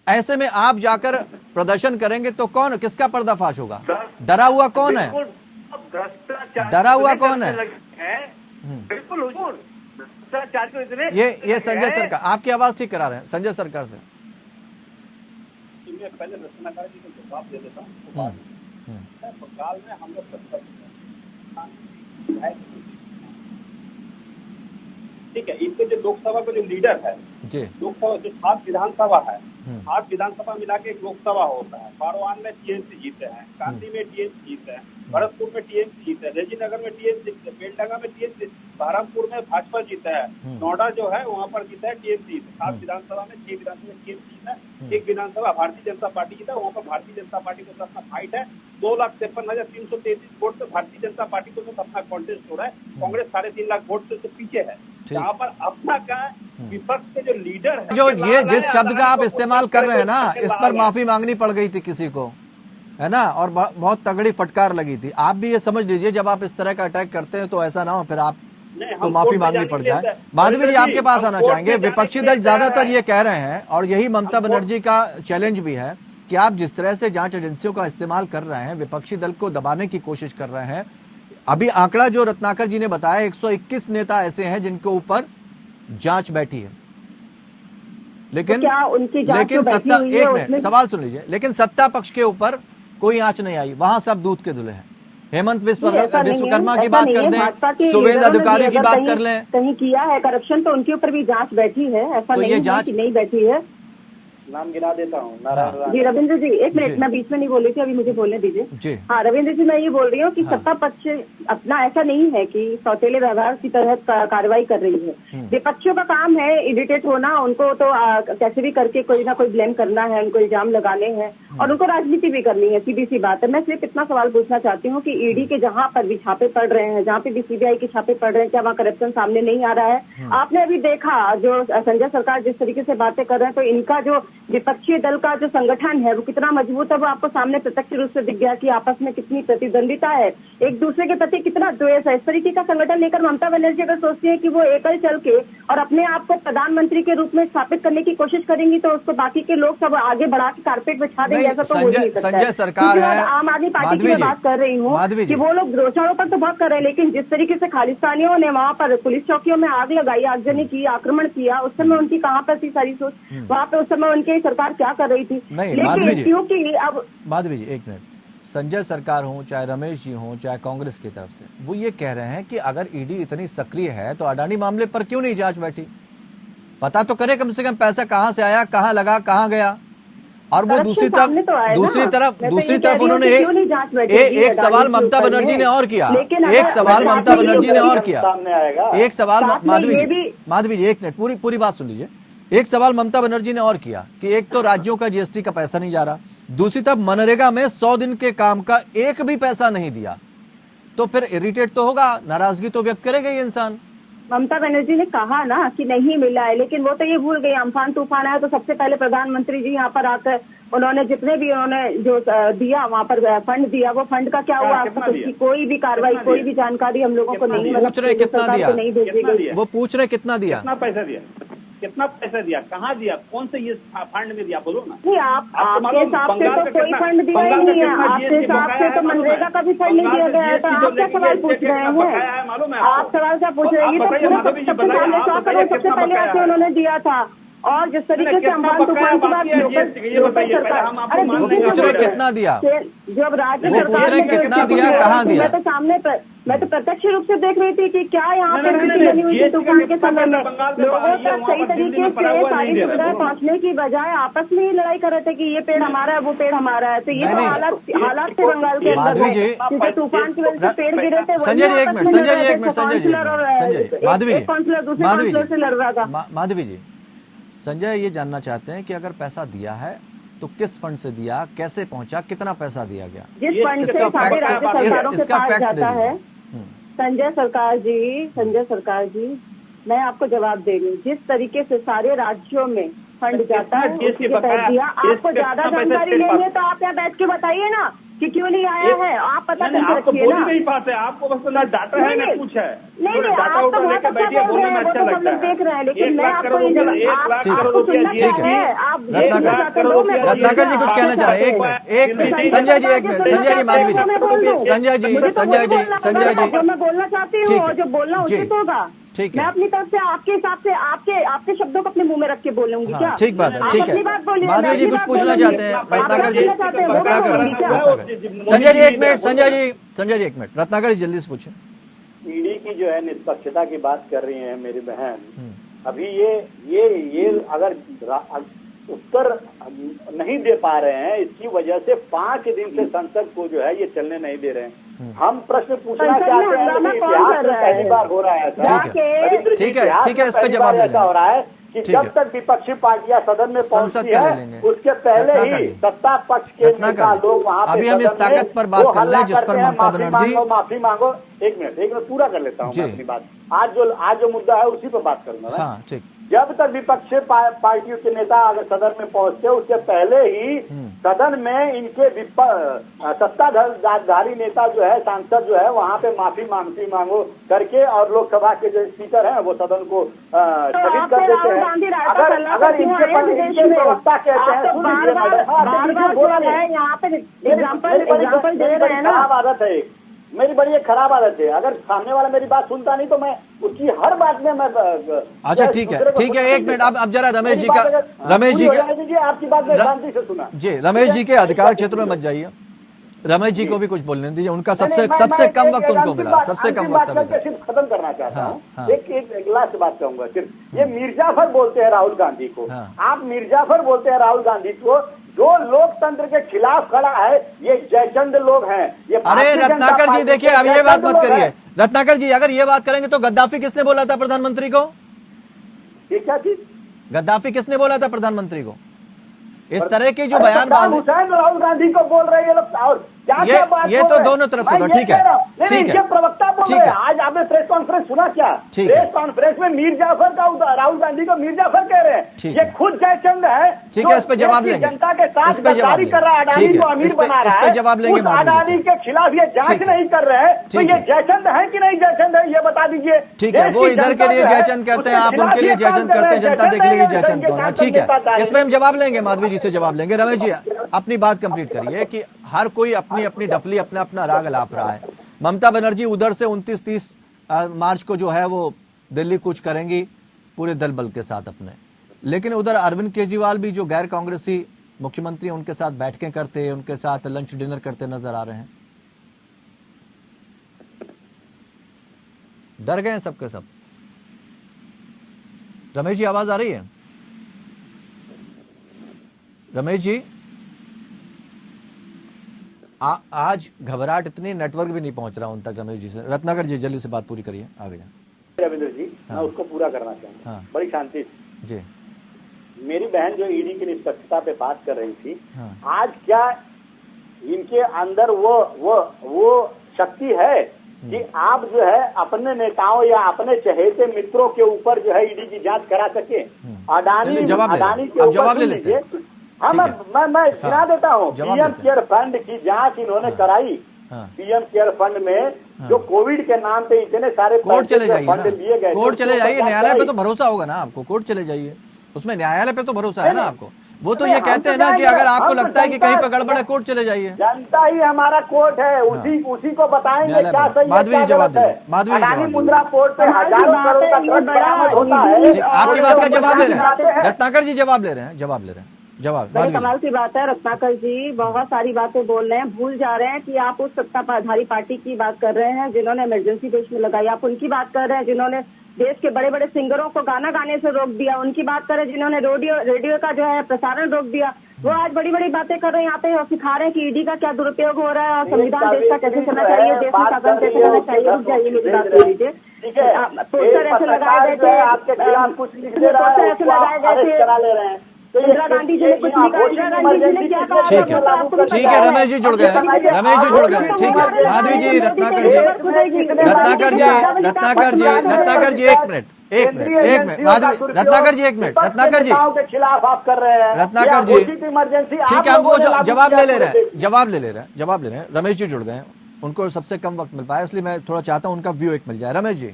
ऐसे में आप जाकर प्रदर्शन करेंगे तो कौन, किसका पर्दाफाश होगा? डरा हुआ कौन है? डरा हुआ कौन है? बिल्कुल ये संजय सरकार, आपकी आवाज ठीक करा रहे हैं संजय सरकार से। मैं पहले रचनाकार जी को जवाब दे देता हूँ। बंगाल में हम लोग ठीक है, इनके जो लोकसभा के जो लीडर है, लोकसभा जो 7 विधानसभा है, 8 विधानसभा मिला के एक लोकसभा होता है। बारवान में टीएमसी जीते हैं, कांदी में टीएमसी जीते हैं, भरतपुर में टीएमसी जीते हैं, रेजीनगर में टीएमसी जीते हैं, बेलडंगा में टीएमसी, बहरमपुर में भाजपा जीता है, नोएडा जो है वहाँ पर जीता है टीएमसी। 7 विधानसभा में 6 विधानसभा में टीएमसी जीता है, 1 विधानसभा भारतीय जनता पार्टी जीता है, वहाँ पर भारतीय जनता पार्टी को अपना फाइट है। 2,53,333 वोट से भारतीय जनता पार्टी को अपना कॉन्टेस्ट हो रहा है। कांग्रेस 3.5 लाख वोट से पीछे है। यहाँ पर अपना का विपक्ष के जो लीडर है, जो ये जिस शब्द का आप इस्तेमाल कर रहे हैं ना, इस पर माफी मांगनी पड़ गई थी किसी को, है ना, और बहुत तगड़ी फटकार लगी थी। आप भी ये समझ लीजिए जब आप इस तरह का अटैक करते हैं तो ऐसा ना हो फिर आप तो माफी मांगनी पड़ जाए। माधवी जी आपके पास आना चाहेंगे। विपक्षी दल ज्यादातर ये कह रहे हैं और यही ममता बनर्जी का चैलेंज भी है कि आप जिस तरह से जांच एजेंसियों का इस्तेमाल कर रहे हैं, विपक्षी दल को दबाने की कोशिश कर रहे हैं। अभी आंकड़ा जो रत्नाकर जी ने बताया 121 नेता ऐसे हैं जिनके ऊपर जांच बैठी है, लेकिन तो क्या उनकी जांच लेकिन तो बैठी सत्ता, हुई है, एक मिनट उसमें सवाल सुन लीजिए, लेकिन सत्ता पक्ष के ऊपर कोई आंच नहीं आई, वहां सब दूध के धुले हैं। हेमंत विश्वकर्मा की बात कर दें, शुभेंदु अधिकारी की बात कर लें, कहीं किया है करप्शन तो उनके ऊपर भी जांच बैठी है, ऐसा नहीं है कि नहीं बैठी है। नाम गिना देता हूँ। नारायण जी रविंद्र जी, एक मिनट, मैं बीच में नहीं बोल रही थी, अभी मुझे बोलने दीजिए। हाँ रविंद्र जी, मैं ये बोल रही हूँ कि सत्ता पक्ष अपना ऐसा नहीं है कि सौतेले व्यवहार की तरह कार्रवाई कर रही है। विपक्षियों का काम है इरिटेट होना, उनको तो कैसे भी करके कोई ना कोई ब्लेम करना है, उनको इल्जाम लगाने हैं और उनको राजनीति भी करनी है, सीधी सी बात है। मैं सिर्फ इतना सवाल पूछना चाहती हूँ कि ईडी के जहाँ पर भी छापे पड़ रहे हैं, जहाँ पे भी सीबीआई के छापे पड़ रहे हैं, क्या वहाँ करप्शन सामने नहीं आ रहा है? आपने अभी देखा जो संजय सरकार जिस तरीके से बातें कर रहे हैं, तो इनका जो विपक्षी दल का जो संगठन है वो कितना मजबूत है, वो आपको सामने प्रत्यक्ष रूप से दिख गया कि आपस में कितनी प्रतिद्वंदिता है, एक दूसरे के प्रति कितना द्वेष है। इस तरीके का संगठन लेकर ममता बनर्जी अगर सोचती है कि वो एकल चल के और अपने आप को प्रधानमंत्री के रूप में स्थापित करने की कोशिश करेंगी तो उसको बाकी के लोग सब आगे बढ़ा के कारपेट बिछा देंगे, ऐसा तो हो नहीं सकता। संजय सरकार है, आम आदमी पार्टी की मैं बात कर रही हूँ कि वो लोग दोषारों पर तो बहुत कर रहे हैं, लेकिन जिस तरीके से खालिस्तानियों ने वहाँ पर पुलिस चौकियों में आग लगाई, आगजनी की, आक्रमण किया, उस समय उनकी कहाँ पर थी सारी सोच? वहाँ पे उस समय उनकी सरकार क्या कर रही थी? नहीं माधवी जी एक मिनट, संजय सरकार हो चाहे रमेश जी हो चाहे कांग्रेस की तरफ से वो ये कह रहे हैं कि अगर ईडी इतनी सक्रिय है तो अडानी मामले पर क्यों नहीं जांच बैठी? पता तो करे कम से कम पैसा कहां से आया, कहां लगा, कहां गया। और वो दूसरी तरफ उन्होंने एक सवाल ममता बनर्जी ने और किया, एक सवाल ममता बनर्जी ने और किया, एक सवाल माधवी जी एक मिनट पूरी बात सुन लीजिए। एक सवाल ममता बनर्जी ने और किया कि एक तो राज्यों का जीएसटी का पैसा नहीं जा रहा, दूसरी तरफ मनरेगा में 100 दिन के काम का एक भी पैसा नहीं दिया, तो फिर इरिटेट तो होगा, नाराजगी तो व्यक्त करेगा ये इंसान। ममता बनर्जी ने कहा ना कि नहीं मिला है, लेकिन वो तो ये भूल गई अम्फान तूफान आया तो सबसे पहले प्रधानमंत्री जी यहाँ पर आकर उन्होंने जितने भी उन्होंने जो दिया वहाँ पर फंड दिया, वो फंड का क्या हुआ? आपको कोई भी कार्रवाई, कोई भी जानकारी हम लोगों को नहीं, पूछ रहे कितना दिया, वो पूछ रहे कितना दिया, कितना पैसा दिया, कितना पैसा दिया, कहाँ दिया, कौन से ये फंड में दिया, बोलो ना। नहीं आपके हिसाब से तो कोई फंड दिया ही नहीं है, आपके हिसाब से तो मनरेगा का भी फंड नहीं दिया गया है, तो आप क्या सवाल पूछ रहे हैं? आप सवाल क्या पूछ रहे हैं? ये तो पूरे सबसे पहले 100 करोड़ सबसे पहले आके उन्होंने दिया था। और जिस तरीके से अम्फान तूफान की बात लोकल सरकार, अरे पूछ रहे कितना दिया, जब राज्य सरकार ने कितना दिया, कहाँ दिया? मैं तो प्रत्यक्ष रूप से देख रही थी कि क्या यहाँ पे बनी हुई थी तूफान के समय में लोगों तक सही तरीके से सारी सुविधाएं पहुँचने की बजाय आपस में ही लड़ाई कर रहे थे कि ये पेड़ हमारा है, वो पेड़ हमारा है। तो ये तो हालात थे बंगाल के अंदर, तूफान की वजह से पेड़ गिरे थे। संजय जी एक मिनट, संजय जी माधवी जी, काउंसिलर दूसरे काउंसिलर से लड़ रहा था। माधवी जी संजय ये जानना चाहते हैं कि अगर पैसा दिया है तो किस फंड से दिया, कैसे पहुंचा, कितना पैसा दिया गया? जिस फंड से सारे राज्य सरकारों के पास जाता है संजय सरकार जी मैं आपको जवाब दे रही हूँ। जिस तरीके से सारे राज्यों में फंड जाता है दिया, आपको ज्यादा जानकारी लेंगे तो आप यहाँ बैठ के बताइए ना कि क्यों नहीं आया है। आप पता करके रखिए ना। नहीं पाते आपको बस ना डाटा है ना कुछ है। नहीं आप तो बहुत अच्छा बोल रहे हैं, वो तो हम लोग देख रहे हैं, लेकिन मैं आपको रत्नाकर जी कुछ कहना चाह रहे हैं। एक मिनट संजय जी, एक मिनट संजय जी, माधवी जी, संजय जी जो मैं बोलना चाहती हूँ और जो बोलना उचित होगा ठीक मैं है। अपनी तरफ से आपके हिसाब से आपके शब्दों को अपने मुंह में रख के बोलूंगी क्या? ठीक बात है, ठीक है। माधवी जी कुछ पूछना चाहते हैं? रत्नाकर जी, संजय जी एक मिनट, संजय जी एक मिनट, रत्नाकर जी जल्दी से पूछें। ईडी की जो है निष्पक्षता की बात कर रही है मेरी बहन, अभी ये अगर उत्तर नहीं दे पा रहे हैं, इसकी वजह से 5 दिन से संसद को जो है ये चलने नहीं दे रहे हैं। हम प्रश्न पूछना चाहते हैं, इतिहास में पहली बार हो रहा है ठीक है, इस पे जवाब ऐसा हो रहा है कि जब तक विपक्षी पार्टियां सदन में पहुंचती है उसके पहले ही सत्ता पक्ष के नेता लोग वहाँ पे अभी हम इस ताकत पर बात कर रहे हैं जिस पर ममता बनर्जी माफी मांगो। एक मिनट पूरा कर लेता हूँ अपनी बात। आज जो मुद्दा है उसी पर बात करूंगा। हाँ ठीक। जब तक विपक्षी पार्टियों के नेता अगर सदन में पहुंचते उसके पहले ही सदन में इनके सत्ताधारी नेता जो है, सांसद जो है, वहाँ पे माफी मांगो करके और लोकसभा के जो स्पीकर हैं वो सदन को स्थगित कर देते हैं। अगर इनके प्रवक्ता कहते हैं खराब आदत है, मेरी बड़ी एक खराब आदत है, अगर सामने वाला मेरी बात सुनता नहीं तो मैं उसकी हर बात में मैं अच्छा ठीक है एक मिनट। अब जरा रमेश जी आपकी बात में शांति से सुना जी। रमेश जी के अधिकार क्षेत्र में मत जाइए, रमेश जी को भी कुछ बोलने दीजिए, उनका सबसे कम वक्त उनको मिला, सबसे कम वक्त सिर्फ खत्म करना चाहता हूँ। एक लास्ट बात कहूंगा सिर्फ, ये मिर्जाफर बोलते हैं राहुल गांधी को, आप मिर्जाफर बोलते हैं राहुल गांधी को, जो लोकतंत्र के खिलाफ खड़ा है ये जयचंद लोग हैं। ये अरे रत्नाकर जी देखिए, अब ये बात मत करिए रत्नाकर जी। अगर ये बात करेंगे तो गद्दाफी किसने बोला था प्रधानमंत्री को? क्या चीज? गद्दाफी किसने बोला था प्रधानमंत्री को? इस तरह की जो बयानबाजी राहुल गांधी को बोल रहे हैं लोग, और ये तो दोनों तरफ से ठीक है प्रवक्ता बोल रहे हैं। आज आपने प्रेस कॉन्फ्रेंस सुना क्या? प्रेस कॉन्फ्रेंस में मीर जाफर का राहुल गांधी को मीर जाफर कह रहे हैं। ये खुद जयचंद है। ठीक है, इस पे जवाब लेंगे, जनता के साथ गद्दारी कर रहा है, अडानी को अमीर बना रहा है, जवाब लेंगे। अडानी के खिलाफ ये जांच नहीं कर रहे हैं तो ये जयचंद है कि नहीं जयचंद है, ये बता दीजिए। ठीक है, वो इधर के लिए जयचंद करते हैं, आप उनके लिए जयचंद करते हैं, जनता देख लेगी जयचंद कौन है। ठीक है, इसमें हम जवाब लेंगे, माधवी जी से जवाब लेंगे। रमेश जी अपनी बात कंप्लीट करिए कि हर कोई अपनी अपनी डफली अपना अपना राग अलाप रहा है। ममता बनर्जी उधर से 29-30 मार्च को जो है वो दिल्ली कूच करेंगी पूरे दल बल के साथ अपने, लेकिन उधर अरविंद केजरीवाल भी जो गैर कांग्रेसी मुख्यमंत्री उनके साथ बैठकें करते, उनके साथ लंच डिनर करते नजर आ रहे हैं। डर गए हैं सबके सब। रमेश जी आवाज आ रही है? रमेश जी आज घबराहट इतनी, नेटवर्क भी नहीं पहुंच रहा उन तक रमेश जी से। रत्नाकर जी जल्दी से बात पूरी करिए, आगे जाए। रविंद्र जी मैं उसको पूरा करना चाहता हूँ बड़ी शांति जी। मेरी बहन जो ईडी की निष्पक्षता पे बात कर रही थी, आज क्या इनके अंदर वो शक्ति है कि आप जो है अपने नेताओं या अपने चहेते मित्रों के ऊपर जो है ईडी की जांच करा सके? अडानी के ऊपर ले लीजिए। हाँ मैं सुना देता हूँ। पीएम केयर फंड की जांच इन्होंने कराई। पीएम केयर फंड में जो कोविड के नाम पे इतने सारे कोर्ट चले जाइए, फंड लिए गए, कोर्ट चले जाइए, न्यायालय पे तो भरोसा होगा ना आपको, कोर्ट चले जाइए, उसमें न्यायालय पे तो भरोसा है ना आपको। वो तो ये कहते हैं ना कि अगर आपको लगता है कि कहीं पे गड़बड़ है कोर्ट चले जाइए। जनता ही हमारा कोर्ट है, उसी को बताएंगे क्या सही है। माधवी जवाब दे, माधवी मुद्रा पोर्ट पे हजारों करोड़ का ट्रक बरामद होता है। आपकी बात का जवाब ले रहे हैं रत्नाकर जी, जवाब ले रहे हैं। बड़ी कमाल की बात है रत्नाकर जी, बहुत सारी बातें बोल रहे हैं, भूल जा रहे हैं कि आप उस सत्ताधारी पार्टी की बात कर रहे हैं जिन्होंने इमरजेंसी देश में लगाई। आप उनकी बात कर रहे हैं जिन्होंने देश के बड़े बड़े सिंगरों को गाना गाने से रोक दिया। उनकी बात कर रहे हैं जिन्होंने रेडियो का जो है प्रसारण रोक दिया। वो आज बड़ी बड़ी बातें कर रहे हैं यहाँ पे और सिखा रहे हैं कि ईडी का क्या दुरुपयोग हो रहा है और संविधान देश का कैसे चलना चाहिए, देश में शासन कैसे करना चाहिए। रुक जाइए, मेरी बात सुन लीजिए। ठीक है, पोस्टर ऐसे लगाए गए थे, आपके खिलाफ कुछ लिख दे रहा है, पोस्टर ऐसे लगाए गए थे, करा ले रहे हैं। इंदिरा गांधी जी ने कुछ नहीं कहा, इंदिरा गांधी जी ने क्या कहा? ठीक है, ठीक है, रमेश जी जुड़ गए, रमेश जी जुड़ गए, ठीक है, माधवी जी, रत्नाकर जी, रत्नाकर जी, रत्नाकर जी, रत्नाकर जी, एक मिनट, एक मिनट, एक मिनट, माधवी, रत्नाकर जी, एक मिनट, रत्नाकर जी, के खिलाफ आप कर रहे हैं, रत्नाकर जी, इमरजेंसी, ठीक है, हम वो जवाब ले रहे हैं, जवाब ले रहे हैं। रमेश जी जुड़ गए हैं, उनको सबसे कम वक्त मिल पाया, इसलिए मैं थोड़ा चाहता हूं उनका व्यू एक मिल जाए। रमेश जी,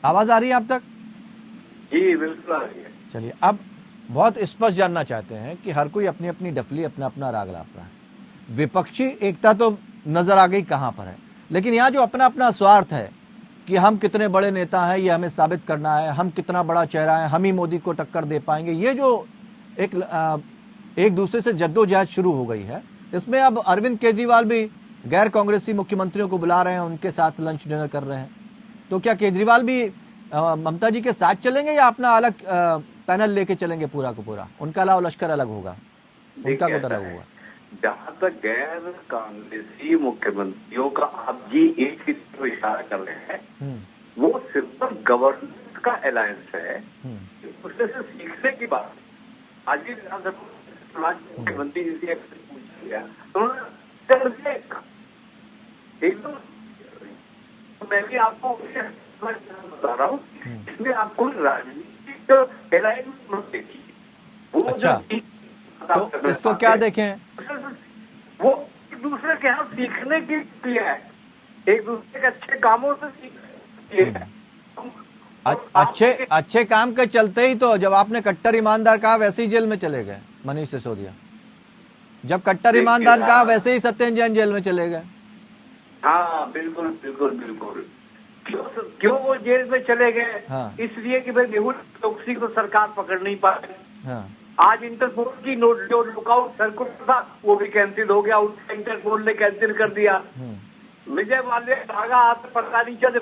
आवाज आ रही है आप तक? जी बिल्कुल आ रही है। चलिए, अब बहुत स्पष्ट जानना चाहते हैं कि हर कोई अपनी अपनी डफली, अपना अपना राग लाप रहा है। विपक्षी एकता तो नजर आ गई कहां पर है, लेकिन यहाँ जो अपना अपना स्वार्थ है कि हम कितने बड़े नेता हैं, ये हमें साबित करना है, हम कितना बड़ा चेहरा है, हम ही मोदी को टक्कर दे पाएंगे, ये जो एक दूसरे से जद्दोजहद शुरू हो गई है, इसमें अब अरविंद केजरीवाल भी गैर कांग्रेसी मुख्यमंत्रियों को बुला रहे हैं, उनके साथ लंच डिनर कर रहे हैं। तो क्या केजरीवाल भी ममता जी के साथ चलेंगे या अपना अलग पैनल लेके चलेंगे पूरा को पूरा? उनका अलावा लश्कर अलग होगा, उनका गुट अलग होगा। जहाँ तक गैर कांग्रेसी मुख्यमंत्रियों का आप जी एक चीज को इशारा कर रहे हैं, वो सिर्फ गवर्नेंस का अलायंस है, उससे से सीखने की बात। आज ही मुख्यमंत्री जी से पूछ लिया तो एकदम, मैं भी आपको बता रहा हूँ, इसमें आपको राजनीतिक अलायंस मत देखिए। अच्छा, तो इसको क्या देखें? वो एक दूसरे के यहाँ सीखने के लिए है, एक दूसरे के अच्छे कामों से सीखने के लिए है। अच्छे काम के चलते ही तो जब आपने कट्टर ईमानदार कहा वैसे ही जेल में चले गए मनीष सिसोदिया। जब कट्टर ईमानदार कहा वैसे ही सत्येंद्र जैन जेल में चले गए। हाँ बिल्कुल बिल्कुल बिल्कुल। क्यों वो जेल में चले गए? हाँ। इसलिए कि भाई मेहुल चोकसी को सरकार पकड़ नहीं पाई। हाँ। आज इंटरपोल की जो लुकआउट सर्कुलर था वो भी कैंसिल हो गया, उसका इंटरपोल ने कैंसिल कर दिया। विजय माल्या भागा, आप पता नहीं चले,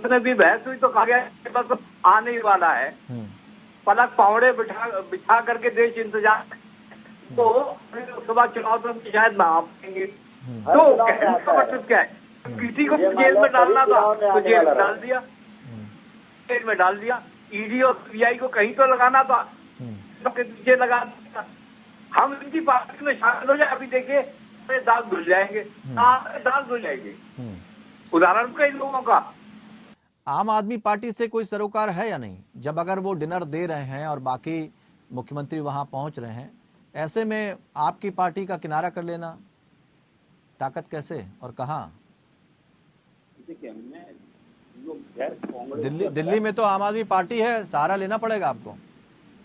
ने भी बहस हुई तो कहा गया बस आने ही वाला है, पलक पावड़े बिछा करके देश इंतजार, तो लोकसभा चुनाव तो शायद ना आ पाएंगे। तो कहने का मतलब क्या है? किसी को जेल में डालना था तो जेल में डाल दिया, जेल में डाल दिया। ईडी और सीबीआई को कहीं तो लगाना था, के पीछे लगा दिया। हम इनकी पार्टी में शामिल हो जाए, अभी देखिए दाग धुल जाएंगे, दाग धुल जाएंगे। उदाहरण कई लोगों का। आम आदमी पार्टी से कोई सरोकार है या नहीं? जब अगर वो डिनर दे रहे हैं और बाकी मुख्यमंत्री वहां पहुंच रहे हैं, ऐसे में आपकी पार्टी का किनारा कर लेना ताकत कैसे और कहां? दिल्ली में तो आम आदमी पार्टी है, सहारा लेना पड़ेगा आपको।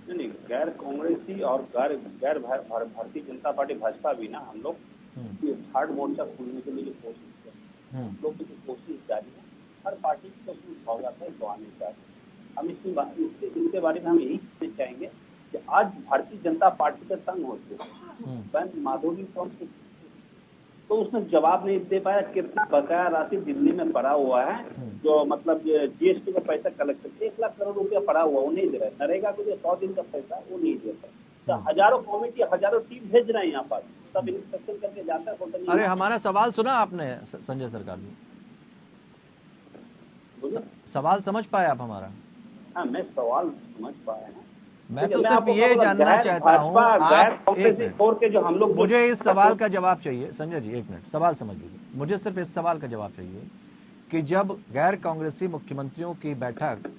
नहीं, गैर कांग्रेसी और गैर भारतीय जनता पार्टी भाजपा भी ना, हम लोग थर्ड मोर्चा खोलने के लिए जो कोशिश कर रहे हैं, हम लोग की कोशिश जारी है। हर पार्टी की कोशिश हो जाता है तो आने चाहिए। हम इसके बारे में हम यही कहना चाहेंगे कि आज भारतीय जनता पार्टी का तंग होते माधोगी कौन से, तो उसने जवाब नहीं दे पाया। कितना बकाया राशि दिल्ली में पड़ा हुआ है, जो मतलब जीएसटी का पैसा कलेक्ट करते 1 लाख करोड़ रुपया पड़ा हुआ, वो नहीं दे रहा है। नरेगा को जो 100 दिन का पैसा वो नहीं दे रहा। तो हजारों कमेटी, हजारों टीम भेज रहे हैं यहाँ पर, सब इंस्पेक्शन करके जाता है। अरे हमारा सवाल सुना आपने संजय सरकार जी? सवाल समझ पाए आप हमारा? हाँ, मैं सवाल समझ पाया। मैं तो सिर्फ ये जानना चाहता हूँ, आप जो हम लोग, मुझे इस सवाल का जवाब चाहिए। संजय जी एक मिनट, सवाल समझ लीजिए, मुझे सिर्फ इस सवाल का जवाब चाहिए कि जब गैर कांग्रेसी मुख्यमंत्रियों की बैठक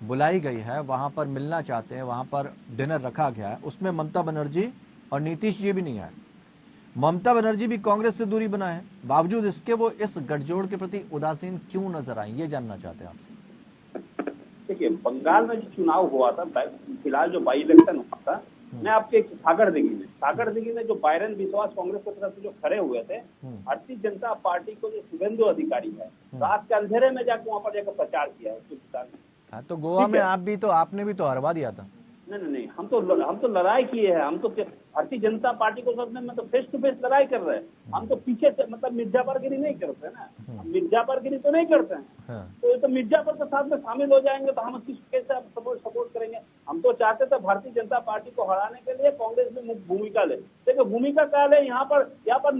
बुलाई गई है, वहां पर मिलना चाहते हैं, वहां पर डिनर रखा गया है, उसमें ममता बनर्जी और नीतीश जी भी नहीं आए। ममता बनर्जी भी कांग्रेस से दूरी बनाए, बावजूद इसके वो इस गठजोड़ के प्रति उदासीन क्यों नजर आई, ये जानना चाहते हैं आपसे। देखिए, बंगाल में जो चुनाव हुआ था, फिलहाल जो बाई इलेक्शन हुआ था, मैं आपके सागरदिघी में जो बायरन विश्वास कांग्रेस की तरफ से जो खड़े हुए थे, भारतीय जनता पार्टी को जो शुभेंदु अधिकारी है, रात के अंधेरे में जाकर वहां पर जाकर प्रचार किया है। हाँ, तो गोवा में आपने भी तो हरवा दिया था। नहीं, हम तो लड़ाई किए हैं। हम तो भारतीय जनता पार्टी को साथ में तो फेस टू फेस लड़ाई कर रहे हैं। हम तो पीछे से मतलब मिर्जापुरगिरी नहीं करते ना, हम मिर्जापुरगिरी तो नहीं करते हैं। तो ये तो मिर्जापुर के साथ में शामिल हो जाएंगे तो हम उसकी कैसे सपोर्ट करेंगे? हम तो चाहते थे भारतीय जनता पार्टी को हराने के लिए कांग्रेस में भूमिका ले। देखिए भूमिका क्या ले, यहाँ पर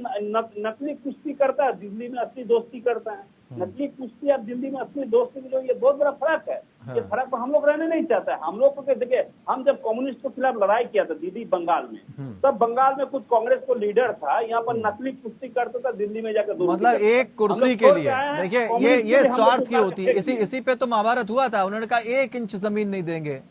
नकली कुश्ती करता है, दिल्ली में असली दोस्ती करता है। नकली कुश्ती और दिल्ली में असली दोस्ती के लिए ये बहुत बड़ा फर्क है। ये फर्क पर हम लोग रहने नहीं चाहते। हम लोग को देखिए, हम जब कम्युनिस्ट के खिलाफ लड़ाई किया था दिल्ली बंगाल में, तब बंगाल में कुछ कांग्रेस को लीडर था, यहाँ पर नकली कुश्ती करता था, दिल्ली में जाकर मतलब एक कुर्सी के लिए देखिए ये स्वार्थ की होती है। इसी पे तो महाभारत हुआ था। उन्होंने कहा 1 इंच जमीन नहीं देंगे।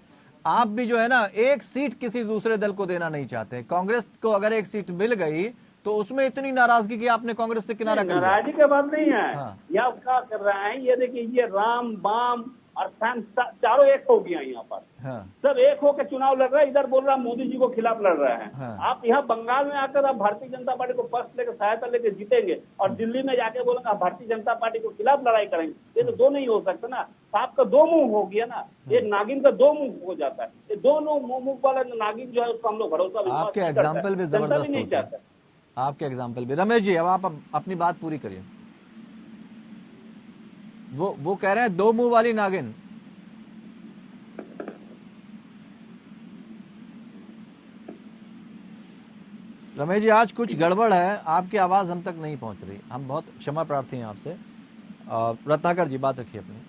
आप भी जो है ना 1 सीट किसी दूसरे दल को देना नहीं चाहते। कांग्रेस को अगर 1 सीट मिल गई तो उसमें इतनी नाराजगी कि आपने कांग्रेस से किनारा कर लिया। नाराजगी की बात नहीं है। हाँ। यहाँ क्या कर रहे हैं, ये देखिए, ये राम बाम और फैन चारों एक हो गया यहाँ पर। हाँ। सब एक होकर चुनाव लड़ रहे हैं। इधर बोल रहा है मोदी जी को खिलाफ लड़ रहे हैं। हाँ। आप यहाँ बंगाल में आकर आप भारतीय जनता पार्टी को पक्ष लेकर सहायता लेकर जीतेंगे, और दिल्ली में जाके बोलेंगे आप भारतीय जनता पार्टी को खिलाफ लड़ाई करेंगे। ये तो दो नहीं हो सकता ना। सांप का 2 मुंह हो गया ना, एक नागिन का 2 मुंह हो जाता है। ये दोनों मुंह वाला नागिन जो है उसको हम लोग भरोसा आपके एग्जाम्पल भी जबरदस्त होते हैं। आपके एग्जाम्पल भी। रमेश जी अब आप अपनी बात पूरी करिए। वो कह रहे हैं 2 मुंह वाली नागिन। रमेश जी आज कुछ गड़बड़ है, आपकी आवाज हम तक नहीं पहुंच रही। हम बहुत क्षमा प्रार्थी हैं आपसे। रत्नाकर जी बात रखिए अपनी।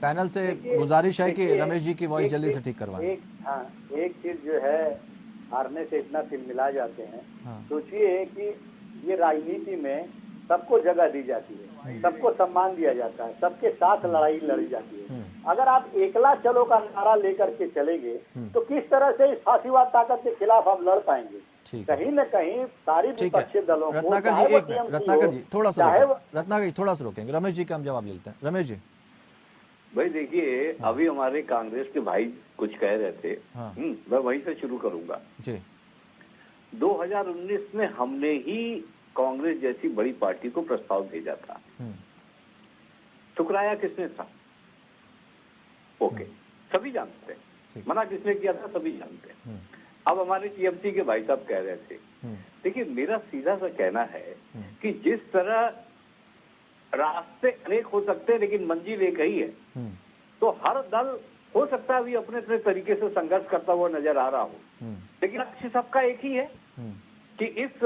पैनल से गुजारिश है कि रमेश जी की वॉइस जल्दी से ठीक करवाएं। एक चीज जो है, हारने से इतना तिलमिला जाते हैं। हाँ। सोचिए कि ये राजनीति में सबको जगह दी जाती है, सबको सम्मान दिया जाता है, सबके साथ लड़ाई लड़ी जाती है। अगर आप एकला चलो का नारा लेकर के चलेंगे तो किस तरह से इस फांसीवाद ताकत के खिलाफ आप लड़ पाएंगे? कहीं न कहीं सारी विपक्षी दलों को, रत्नाकर जी एक मिनट, रत्नाकर जी थोड़ा सा रत्नाकर जी थोड़ा सा रोकेंगे। रमेश जी का हम जवाब लेते हैं। रमेश जी भाई देखिए, अभी हमारे कांग्रेस के भाई कुछ कह रहे थे। हाँ। मैं वहीं से शुरू करूंगा जी। 2019 में हमने ही कांग्रेस जैसी बड़ी पार्टी को प्रस्ताव भेजा था। ठुकराया किसने था? ओके, सभी जानते हैं। मना किसने किया था? सभी जानते हैं। अब हमारे टीएमसी के भाई साहब कह रहे थे, देखिए मेरा सीधा सा कहना है कि जिस तरह रास्ते अनेक हो सकते हैं लेकिन मंजिल एक ही है, तो हर दल हो सकता है अभी अपने अपने तरीके से संघर्ष करता हुआ नजर आ रहा हो, लेकिन लक्ष्य सबका एक ही है कि इस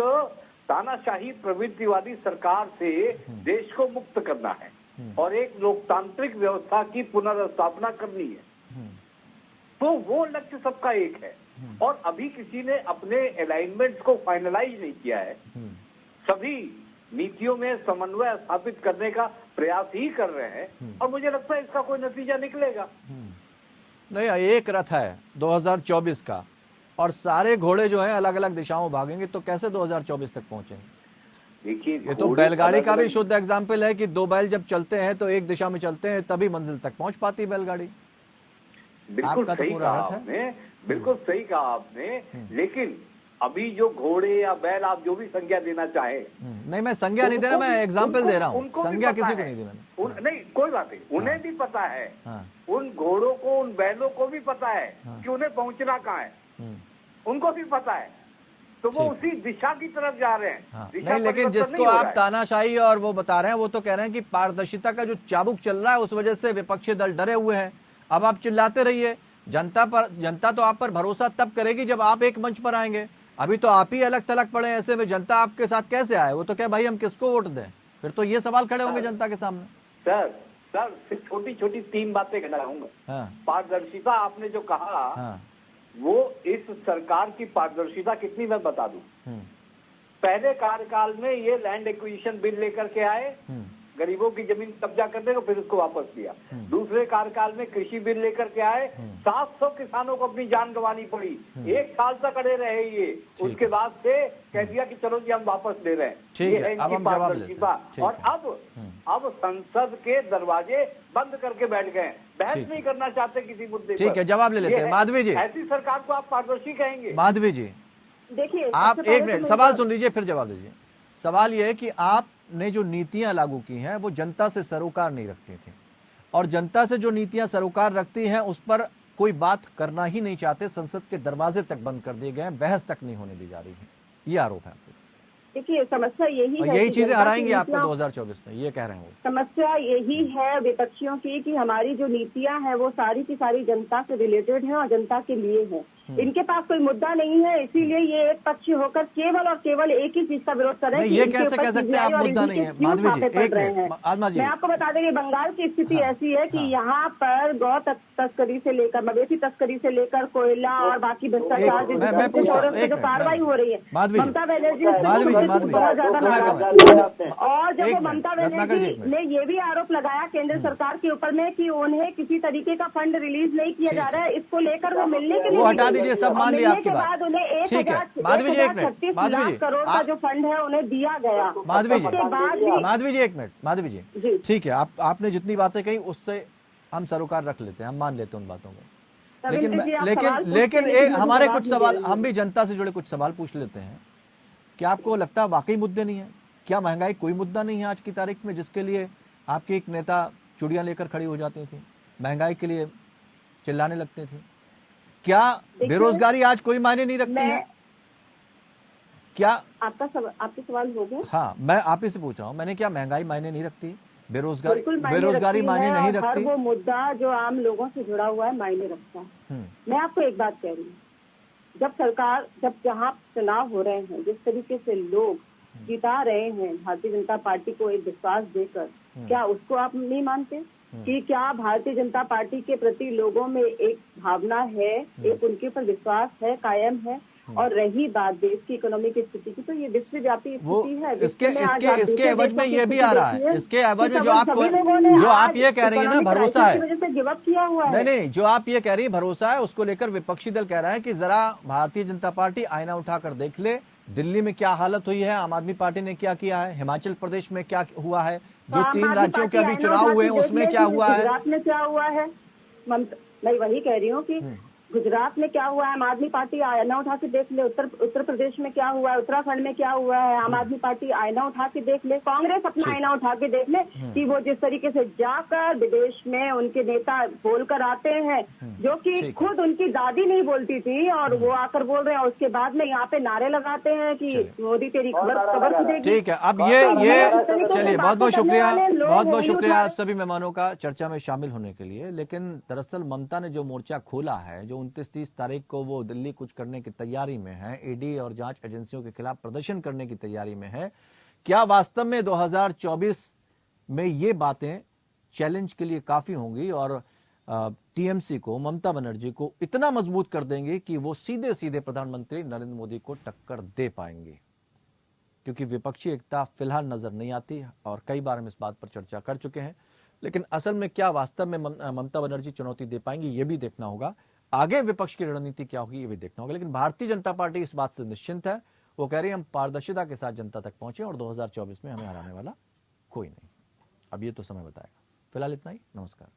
तानाशाही प्रवृत्तिवादी सरकार से देश को मुक्त करना है और एक लोकतांत्रिक व्यवस्था की पुनर्स्थापना करनी है। तो वो लक्ष्य सबका एक है और अभी किसी ने अपने अलाइनमेंट्स को फाइनलाइज नहीं किया है। सभी नीतियों में समन्वय स्थापित करने का प्रयास ही कर रहे हैं और मुझे लगता है इसका कोई नतीजा निकलेगा। नहीं, एक रथ है 2024 का और सारे घोड़े जो हैं अलग अलग दिशाओं भागेंगे, तो कैसे 2024 तक पहुंचेंगे? देखिए ये तो बैलगाड़ी का भी शुद्ध एग्जाम्पल है कि 2 बैल जब चलते हैं तो एक दिशा में चलते हैं, तभी मंजिल तक पहुंच पाती है बैलगाड़ी। बिल्कुल सही कहा आपने, बिल्कुल सही कहा आपने। लेकिन अभी जो घोड़े या बैल, आप जो भी संज्ञा देना चाहे, नहीं मैं संज्ञा नहीं दे रहा, मैं एग्जाम्पल दे रहा हूँ। संज्ञा किसी को नहीं दी मैंने। नहीं कोई बात नहीं, उन्हें भी पता है, उन घोड़ों को, उन बैलों को भी पता है कि उन्हें पहुंचना कहाँ है, उनको भी पता है, तो वो उसी दिशा की तरफ जा रहे हैं। नहीं, लेकिन जिसको आप तानाशाही और वो बता रहे हैं, वो तो कह रहे हैं कि पारदर्शिता का जो चाबुक चल रहा है उस वजह से विपक्षी दल डरे हुए हैं। अब आप चिल्लाते रहिए, जनता तो आप पर भरोसा तब करेगी जब आप एक मंच पर आएंगे। अभी तो आप ही अलग थलग पड़े, ऐसे में जनता आपके साथ कैसे आए? वो तो क्या भाई हम किसको वोट दें? फिर तो ये सवाल खड़े होंगे जनता के सामने। सर सिर्फ छोटी छोटी 3 बातें कहूंगा। पारदर्शिता आपने जो कहा, वो इस सरकार की पारदर्शिता कितनी मैं बता दूं। पहले कार्यकाल में ये लैंड एक्विजिशन बिल लेकर के आए, गरीबों की जमीन कब्जा करने को, फिर उसको वापस दिया। दूसरे कार्यकाल में कृषि बिल लेकर के आए, 700 किसानों को अपनी जान गंवानी पड़ी, 1 साल तक अड़े रहे ये। उसके बाद से कह दिया कि चलो जी हम वापस ले रहे हैं। ये है इनकी पारदर्शिता। और अब संसद के दरवाजे बंद करके बैठ गए, बहस नहीं करना चाहते किसी मुद्दे पर। ठीक है, जवाब ले लेते हैं। माधवी जी, ऐसी सरकार को आप पारदर्शी कहेंगे? माधवी जी देखिए, आप 1 मिनट सवाल सुन लीजिए फिर जवाब दीजिए। सवाल यह है कि आपने जो नीतियां लागू की हैं वो जनता से सरोकार नहीं रखती थी, और जनता से जो नीतियां सरोकार रखती हैं उस पर कोई बात करना ही नहीं चाहते। संसद के दरवाजे तक बंद कर दिए गए हैं, बहस तक नहीं होने दी जा रही है, ये आरोप है आपको। देखिए समस्या यही है, यही कि चीजें जनता की हराएंगी आपको नीतियां- 2024 में, ये कह रहे हैं वो। समस्या यही है विपक्षियों की कि हमारी जो नीतियां हैं वो सारी की सारी जनता से रिलेटेड हैं और जनता के लिए हैं। इनके पास कोई मुद्दा नहीं है, इसीलिए ये एक पक्ष होकर केवल और केवल एक ही चीज का विरोध कर रहे हैं। ये कैसे कह सकते हैं आप मुद्दा नहीं है? माधवी जी, एक मिनट, आत्मा जी, मैं आपको बता दें कि बंगाल की स्थिति ऐसी है कि यहाँ पर गौ तस्करी से लेकर, मवेशी तस्करी से लेकर कोयला और बाकी भ्रष्टाचार जो कार्रवाई हो रही है, ममता बनर्जी और जब वो ममता बनर्जी ने ये भी आरोप लगाया केंद्र सरकार के ऊपर में कि उन्हें किसी तरीके का फंड रिलीज नहीं किया जा रहा है, इसको लेकर वो मिलने के लिए, वो हटा दीजिए, सब मान लिया आपकी बात। बाद उन्हें ठीक है माधवी जी, एक मिनट, 1,36 माधवी लाख जी, करोड़ का जो फंड है उन्हें दिया गया। माधवी जी, बाद माधवी जी एक मिनट, माधवी जी ठीक है, आपने जितनी बातें कही उससे हम सरोकार रख लेते हैं, हम मान लेते हैं उन बातों को, लेकिन एक हमारे कुछ सवाल, हम भी जनता से जुड़े कुछ सवाल पूछ लेते हैं। क्या आपको लगता है वाकई मुद्दे नहीं है? क्या महंगाई कोई मुद्दा नहीं है आज की तारीख में, जिसके लिए आपके एक नेता चूड़ियां लेकर खड़ी हो जाती थी, महंगाई के लिए चिल्लाने लगते थे? क्या बेरोजगारी आज कोई मायने नहीं रखती है? क्या आपका सवाल हो गया? हाँ, मैं आप ही से पूछ रहा हूँ, मैंने क्या महंगाई मायने नहीं रखती, बेरोजगारी मायने नहीं रखती? हर वो मुद्दा जो आम लोगों से जुड़ा हुआ है मायने रखता है। मैं आपको एक बात कह रही हूँ, जब जहाँ चुनाव हो रहे हैं, जिस तरीके से लोग जिता रहे हैं भारतीय जनता पार्टी को एक विश्वास देकर, क्या उसको आप नहीं मानते कि क्या भारतीय जनता पार्टी के प्रति लोगों में एक भावना है, एक उनके ऊपर विश्वास है, कायम है? और रही बात देश की इकोनॉमी की स्थिति की, तो ये विश्वव्यापी स्थिति है। इसके एवज में ये भी आ रहा है, इसके एवज में जो आप ये कह रही है ना, भरोसा है, वजह से गिव अप किया हुआ है। नहीं, जो आप ये कह रही है भरोसा है, उसको लेकर विपक्षी दल कह रहा है कि जरा भारतीय जनता पार्टी आईना उठाकर देख ले, दिल्ली में क्या हालत हुई है, आम आदमी पार्टी ने क्या किया है, हिमाचल प्रदेश में क्या हुआ है, जो 3 राज्यों के अभी चुनाव हुए हैं उसमें क्या हुआ है, गुजरात में क्या हुआ है। मैं वही कह रही हूँ कि गुजरात में क्या हुआ है, आम आदमी पार्टी आईना उठा के देख ले। उत्तर प्रदेश में क्या हुआ है, उत्तराखंड में क्या हुआ है, आम आदमी पार्टी आईना उठा के देख ले। कांग्रेस अपना आईना उठा के देख ले कि वो जिस तरीके से जाकर विदेश में उनके नेता बोलकर आते हैं, जो कि खुद उनकी दादी नहीं बोलती थी, और वो आकर बोल रहे हैं, उसके बाद में यहाँ पे नारे लगाते हैं कि मोदी तेरी खबर खुदेगी। ठीक है, अब ये चलिए, बहुत बहुत शुक्रिया आप सभी मेहमानों का चर्चा में शामिल होने के लिए। लेकिन दरअसल ममता ने जो मोर्चा खोला है, जो 29-30 तारीख को वो दिल्ली कुछ करने की तैयारी में है, ईडी और जांच एजेंसियों के खिलाफ प्रदर्शन करने की तैयारी में है, क्या वास्तव में 2024 में ये बातें चैलेंज के लिए काफी होंगी और टीएमसी को, ममता बनर्जी को इतना मजबूत कर देंगे कि वो सीधे सीधे प्रधानमंत्री नरेंद्र मोदी को टक्कर दे पाएंगे? क्योंकि विपक्षी एकता फिलहाल नजर नहीं आती और कई बार हम इस बात पर चर्चा कर चुके हैं, लेकिन असल में क्या वास्तव में ममता बनर्जी चुनौती दे पाएंगी, ये भी देखना होगा। आगे विपक्ष की रणनीति क्या होगी ये भी देखना होगा। लेकिन भारतीय जनता पार्टी इस बात से निश्चिंत है, वो कह रही है हम पारदर्शिता के साथ जनता तक पहुंचे और 2024 में हमें हराने वाला कोई नहीं। अब ये तो समय बताएगा। फिलहाल इतना ही, नमस्कार।